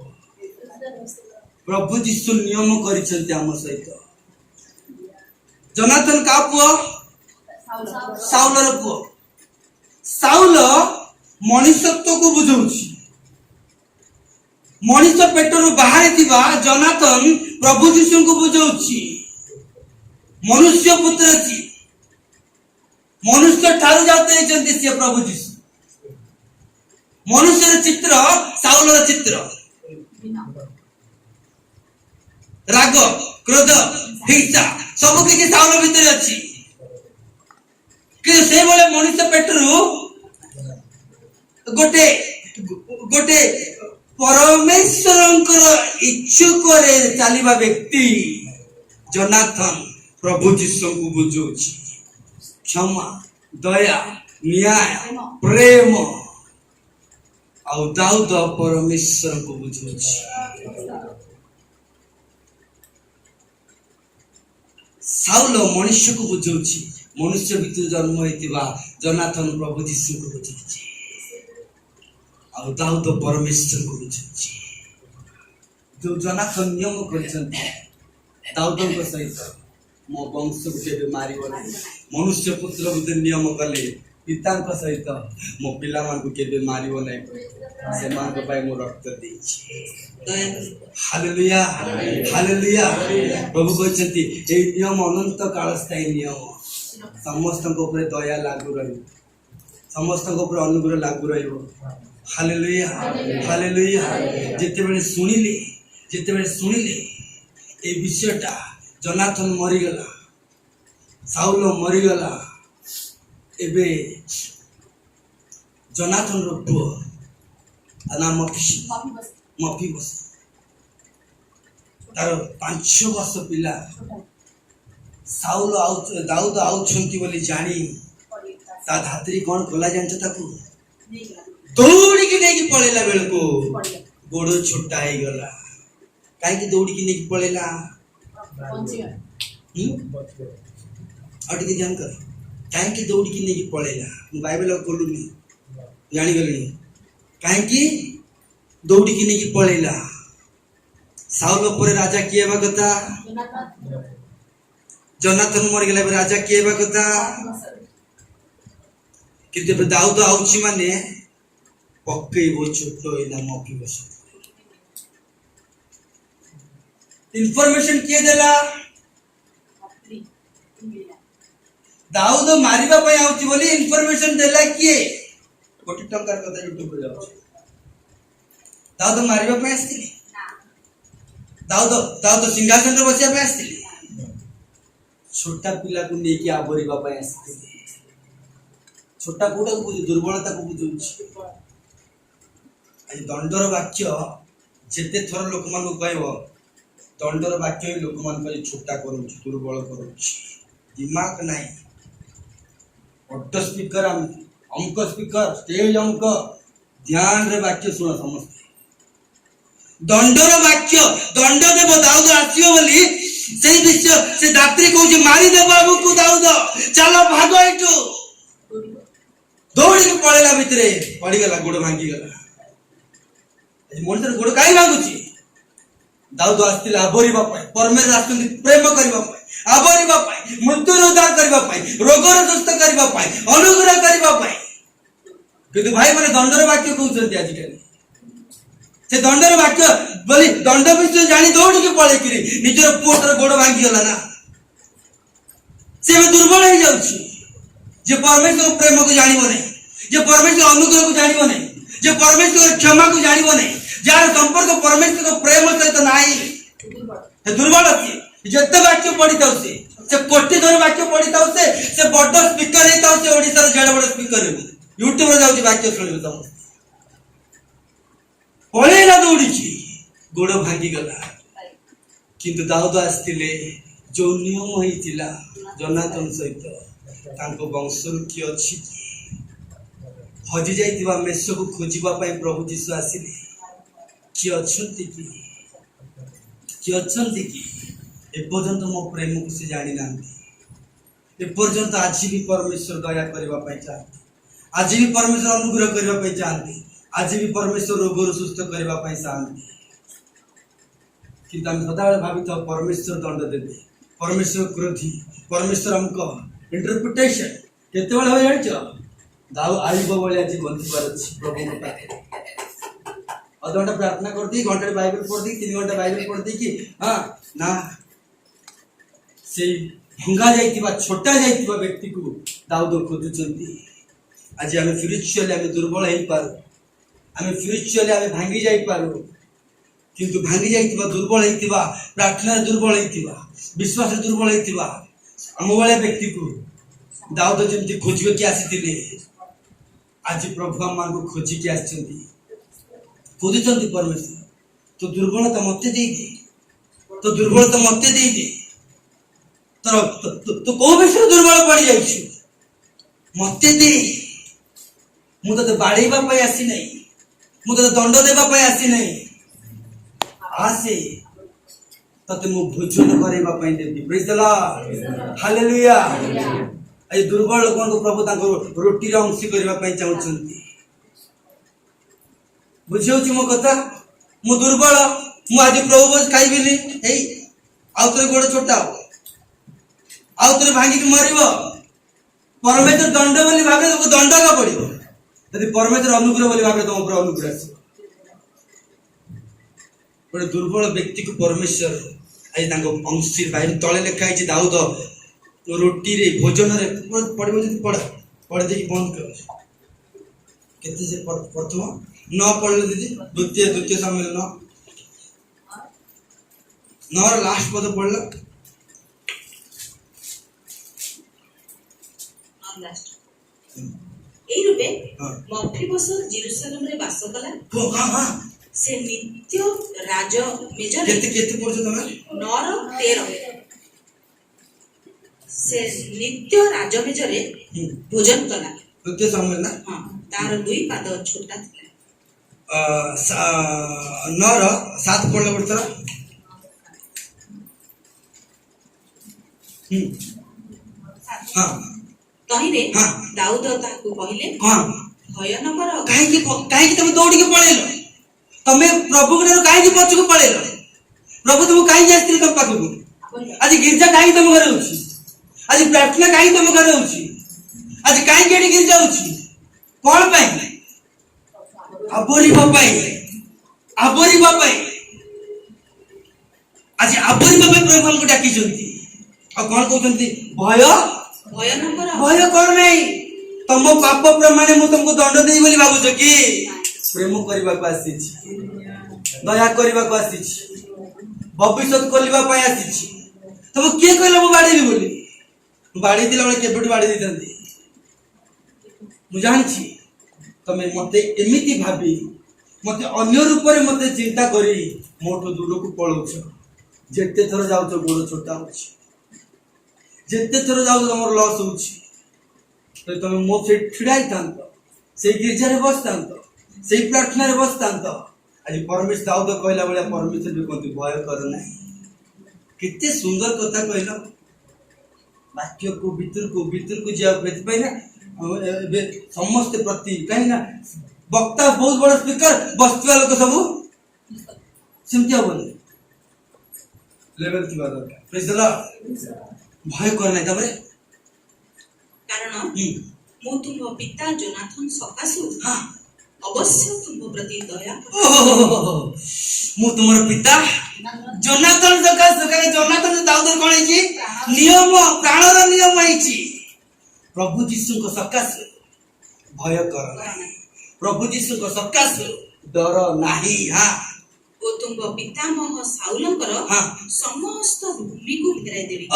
प्रभु यीशु नियम करिसंते हम सहित जोनाथन का पुओ साउल रो पुओ साउल मनुष्यत्व को बुझौछि मनुष्य पेटरु बाहर थिबा जोनाथन प्रभु यीशु को बुझौछि मनुष्य पुत्र छी मनुष्य ठारू जाते सी प्रभु जीशु मनुष्य चित्र साउलर चित्र राग क्रोध हिंसा सब किसी साउल भितर अच्छी कि से बोले मनुष्य पेटरू गोटे गोटे परमेश्वर इच्छुक चलवा व्यक्ति जोनाथन प्रभु जीशु को बुझाऊ क्षमा दया न्याय प्रेम आउ दाऊद परमेश्वर को बुझाऊ साउल मनुष्य को बुझाऊ मनुष्य भितर जन्म होता जोनाथन प्रभु जीशु को बुझाऊ आउ दाऊद परमेश्वर को बुझाऊ जो जोनाथन नियम कर दाऊद सहित मो वंश को केबे मारिबो नै मनुष्य पुत्र बुद्धि नियम कले पिता सहित मो पिला मान को केबे मारिबो नै से मान को पाई मो रक्त देछि हालेलुया हालेलुया प्रभु कहते ए नियम अनंत काल स्थायी नियम समस्त को ऊपर दया लागू रही समस्त को ऊपर अनुग्रह लागू रहिबो हालेलुया हालेलुया जेते सुनिले ए विषयटा जोनाथन मरीगला साउल मरीगला एबे जोनाथन रो पुओ नाम मफीबस तार 5 वर्ष पिला साउल दाऊद आउछंती बोली जानी ता धात्री कोन कोला जानछ ताकू दौड़ी की नहीं पळेला बेल को गोड़ छोटा हे गला काहे की दौड़ी की नहीं पळेला अटके ध्यान कर काहे की दौड़ी की नहीं पळेला बाइबल खोलुनी जानि गलनी काहे की दौड़ी की नहीं पळेला साउल पर राजा किए बा कथा जोनाथन मर गेला राजा किए बा कथा किंतु दाऊद आउची माने पक्के वो छोटो इना मौकी बस इन्फॉर्मेशन किए देला दाऊद मारिबा पय आउची बोली इन्फॉर्मेशन देला किए कोटी टंकार कथा यूट्यूब पर जाउ दाऊद मारिबा पय आस्तिली दाऊद सिंहासन रे बसिया पय आस्तिली छोटा पिला को नेकी आबरिबा पय आस्तिली छोटा कोटा को दुर्बलता को बुझुची दंडर वाक्य जेते थर लोक मान को कहबो दंडर वाक्य ही लोक मान पर छोटा करूची दुर्बल करूची दिमाग नहीं ऑटो स्पीकर अंक स्पीकर स्टेज अंक ध्यान रे वाक्य सुन समस्त दंडर वाक्य दंड देव दाऊद आसीओ बोली सेही विषय से दात्री कहूची मारी दे बाबू को दाऊद चलो भागो एटू दौड़ी के पळेला भितरे पड़ी गला गोड़ भांगी गला मनुष्य गोड़ काई भांगुची दाऊद आस्तिला आबरिबा पाई परमेश्वर आस्ति प्रेम करबा पाई आबरिबा पाई मृत्यु उद्धार करबा पाई रोगर सुस्थ करबा पाई अनुग्रह करबा पाई किंतु भाई माने दंडर वाक्य कहउछन्ती आज काली से दंडर वाक्य बोली दंड विषय जानी दौड़ी के पळे किरी निजर पुत्र गोड़ भांगी गला ना से दुर्बल हो जाउची जे परमेश्वर प्रेम को जानिबो नै जे परमेश्वर अनुग्रह को जानिबो नै जे परमेश्वर क्षमा को जानिबो नै जार संपर्क परमेश्वर को प्रेम सहित नाही हे दुर्बल अछि जत्ते वाक्य पढिताउ से कोटी धर वाक्य पढिताउ से बड़ स्पीकर हेताउ से ओडिसा रे जेड बड़ स्पीकर यूट्यूब रे जाउची वाक्य सुनिबो तम पळेला दौड़ीची गोड़ भांगी गला किंतु दाऊद आस्तिले जो नियम होइतिला जोनाथन सहित तांको वंशर की अछि हजि जाइतिबा मेष को खोजिबा पई प्रभु जीशु आसिले कि अछंती कि ए पर्यंत मो प्रेम को से जानि नांती ए पर्यंत आज भी परमेश्वर दया करबा पई चाहती आज भी परमेश्वर अनुग्रह करबा पई चाहती आज भी परमेश्वर रोग सुस्थ करबा पई चाहती किंतु हम सदाବେଳେ भाबित परमेश्वर दंड देबे परमेश्वर क्रोधी परमेश्वर हमको इंटरप्रिटेशन केते बेला हो जानिछ दाऊ आइबो बोले आज बंधी परछ प्रभु को पाखे आधा घंटा प्रार्थना करती घंटे बाइबल पढ़ती 3 घंटा बाइबल पढ़ती कि हां ना से भंगा जाइतिबा छोटा जाइतिबा व्यक्ति को दाऊद खोजुचंती आज आम स्पिरिचुअली आम दुर्बल हो पार आम स्पिरिचुअली आम भांगी जाई पारू किंतु भांगी जाइतिबा दुर्बल होइतिबा प्रार्थना दुर्बल होइतिबा विश्वास दुर्बल होइतिबा आम वाले व्यक्ति को दाऊद जमती खोजियो कि आसीथिले आज प्रभु आम को खोजी कि आछंती खोजुचंती परमेश्वर तो दुर्बलता मते दे दे तो दुर्बलता मते दे दे तो को विषय दुर्बल पड़ जाइछु मते दे मु तो बाड़ेबा पय आसी नहीं मु तो दंड देबा पय आसी नहीं आसे तते मु भोजन करेबा पय देबी प्रेज द लॉर्ड हालेलुया ए दुर्बल लोगन को प्रभु ताको रोटी रे अंशी करेबा पय चाहउछंती बुझियोछि मो कथा मु दुर्बल मु आज प्रभु बस खाइबिली एई आउतरे गोड़ छोटा आउतरे भांगी के मरिबो परमेश्वर दंड बोली भाबे तुमको दंड का पड़िबो यदि परमेश्वर अनुग्रह बोली भाबे तुम ऊपर अनुग्रह आसी बड़े दुर्बल व्यक्ति को परमेश्वर आज तांको अंशी बाहर तळे लेखा है दाऊद रोटी रे भोजन रे पड़िबो जति पढ़ दे बंद कर केते से प्रथम न पढ़ले दीदी द्वितीय सम्मेलन न लास्ट पद पढ़ला এই রূপে মফিবসত জেরুসালেমে বাস কলা से नित्य राज मेजर केते पढ़छ तमे 9 रो 13 से नित्य राज मेजरे भोजन कला द्वितीय सम्मेलन हां तार दुई पाद छोटा थिला 9 रो 7 पढ़ले पड़तरा हां तहिरे दाऊद ताकू कहिले हां भयनकर काहे की तुम दौड़ी के पळेलो तमे प्रभु के काहे की पछ को पळेलो प्रभु तुम काहे जास्त्री तुम पाखु आज गिरजा काहे तुम घरे होची आज प्रार्थना काहे तुम घरे होची आज काहे केडी गिरजा होची कोन पाई आबोरी बापाई आज आबोरी बापाई प्रभु हमको डाकी जंती आ कोन कहतंती भय कर नहीं तुम पाप प्रमाण मु तुमको दंड देई बोली भाबुछ कि प्रेम करबा को आसी छी दया करबा को आसी छी भविष्य करबा पय आसी छी तुम के कहला मु बाड़ी बोली बाड़ी दिला बळे केबेट बाड़ी दितंती मु जान छी तमे मते एमिति भाबी मते अन्य रूप रे मते चिंता करी मोठो दूर को पळौछ जेते थर जाउछ गोड़ छोटा होछ जेते थर जाउछ हमर लॉस होछ तो तुम मो से छिड़ाई थांत से गिरजा रे बसतांत से प्रार्थना रे बसतांत आज परमेश्वर दाऊद कहला बळे परमेश्वर भी कोंती भय कर नाही कितने सुंदर कथा कहला वाक्य को भीतर को जा प्रति पाई ना समस्त प्रति कहीं ना वक्ता बहुत बड़ा स्पीकर बस्तुआ लोक सब सिमती बोले लेवल की बात है प्रेज द लॉर्ड भय कर नाही तबरे कारण मु तुम पिता जोनाथन सकाशु हां अवश्य तुम प्रति दया मु तुमर पिता जोनाथन सकाशु करे जोनाथन दाऊद कोन छी नियम प्राणर नियम आइछि प्रभु यीशु को सकाशु भय कर नाही प्रभु यीशु को सकाशु डर नाही हां ओ तुम पितामह साउलंकर समस्त भूमि को घेराई देबी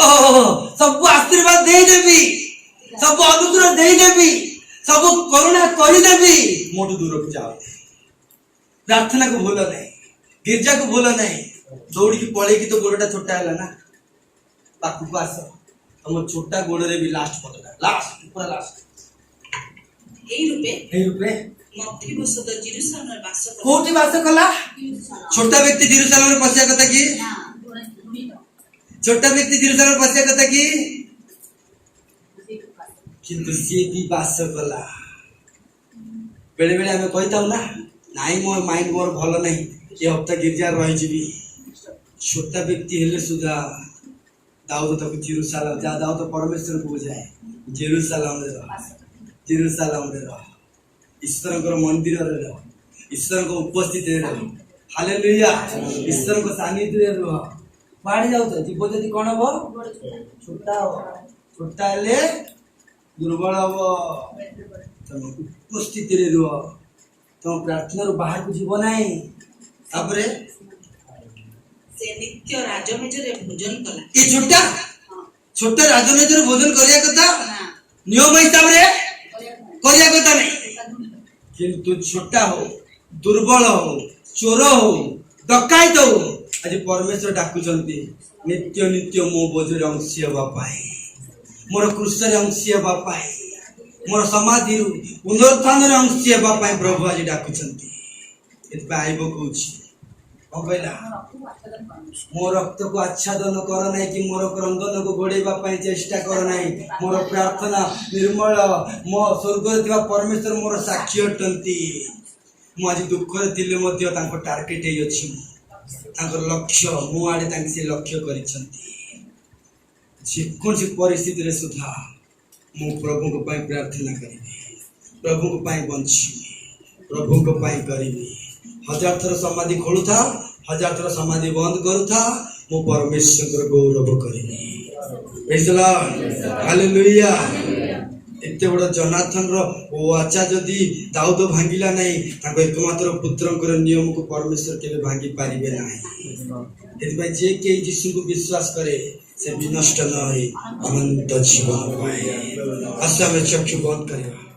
सब आशीर्वाद दे देबी सब अनुग्रह दे देबी सब करुणा कर देबी मोटू दूर को जाओ प्रार्थना को भूल नहीं गिरजा को भूल नहीं दौड़ी की पड़े की तो गोड़टा छोटा है ना पाखु को आस तुम छोटा गोड़ रे भी लास्ट पदटा लास्ट पूरा लास्ट एई रूपे मफिबसत जेरुसालेम रे वास कर कोठी वास कला छोटा व्यक्ति जेरुसालेम रे पसिया कथा की छोटा व्यक्ति जेरुसालेम रे पसिया कथा की किंतु सी भी वास कला बेले बेले हमें कहता ना नाई मो माइंड मोर भलो नहीं ये हफ्ता गिरजा रही जीवी छोटा व्यक्ति हेले सुधा दाऊद तक जेरुसालेम जा दाऊद परमेश्वर को जाए जेरुसालेम रे रह ईश्वर को मंदिर रे रह ईश्वर को उपस्थिति रे रह हालेलुया ईश्वर को सानिध्य रे रह बाड़ी जाऊ तो जीव जदी कोन हो छोटा हेले दुर्बल हम तुम उपस्थित रुह तुम प्रार्थना बाहर को जीव ना तापर से नित्य राजमेजरे भोजन कला ये छोटा छोटा राजमेजर भोजन करिया कथा नियम हिसाब रे करिया कथा नहीं किंतु छोटा हो दुर्बल हो चोर हो डकायत हो आज परमेश्वर डाकुचंती नित्य नित्य मो बोझरे अंशी हवा पाए मोर क्रूसरे अंशी हवा पाए मोर समाधि पुनरुत्थान अंशी हवा पाए प्रभु आज डाकुचंती एत आइबो कहूची कहला मो रक्त को आच्छादन कर ना कि मोर क्रंदन को घोड़ेबा पाई चेष्टा कर ना मोर प्रार्थना निर्मल मो स्वर्ग परमेश्वर मोर साक्षी अटंती मु आज दुख रे मध्य तांको टार्गेट हे अछि तांको लक्ष्य मु आडे तांके से लक्ष्य करिसंती जेकोसी परिस्थिति रे सुधा मु प्रभु को पाई प्रार्थना करिबी प्रभु को पाई बंची प्रभु को पाई करिबी हजार थर समाधि खोलु था हजार थर समाधि बंद करू था मु परमेश्वर गौरव करिबी प्रेज द लॉर्ड हालेलुया एते बड़ जनाथन रो वाचा जदी दाऊद भांगिला नहीं ताको एकमात्र पुत्रंकर नियम को परमेश्वर केबे भांगी पारिबे नाही एत भाई जे के यीशु को विश्वास करे से विनष्ट न होई अनंत जीवन पाए आशा में चक्षु बंद करिबा।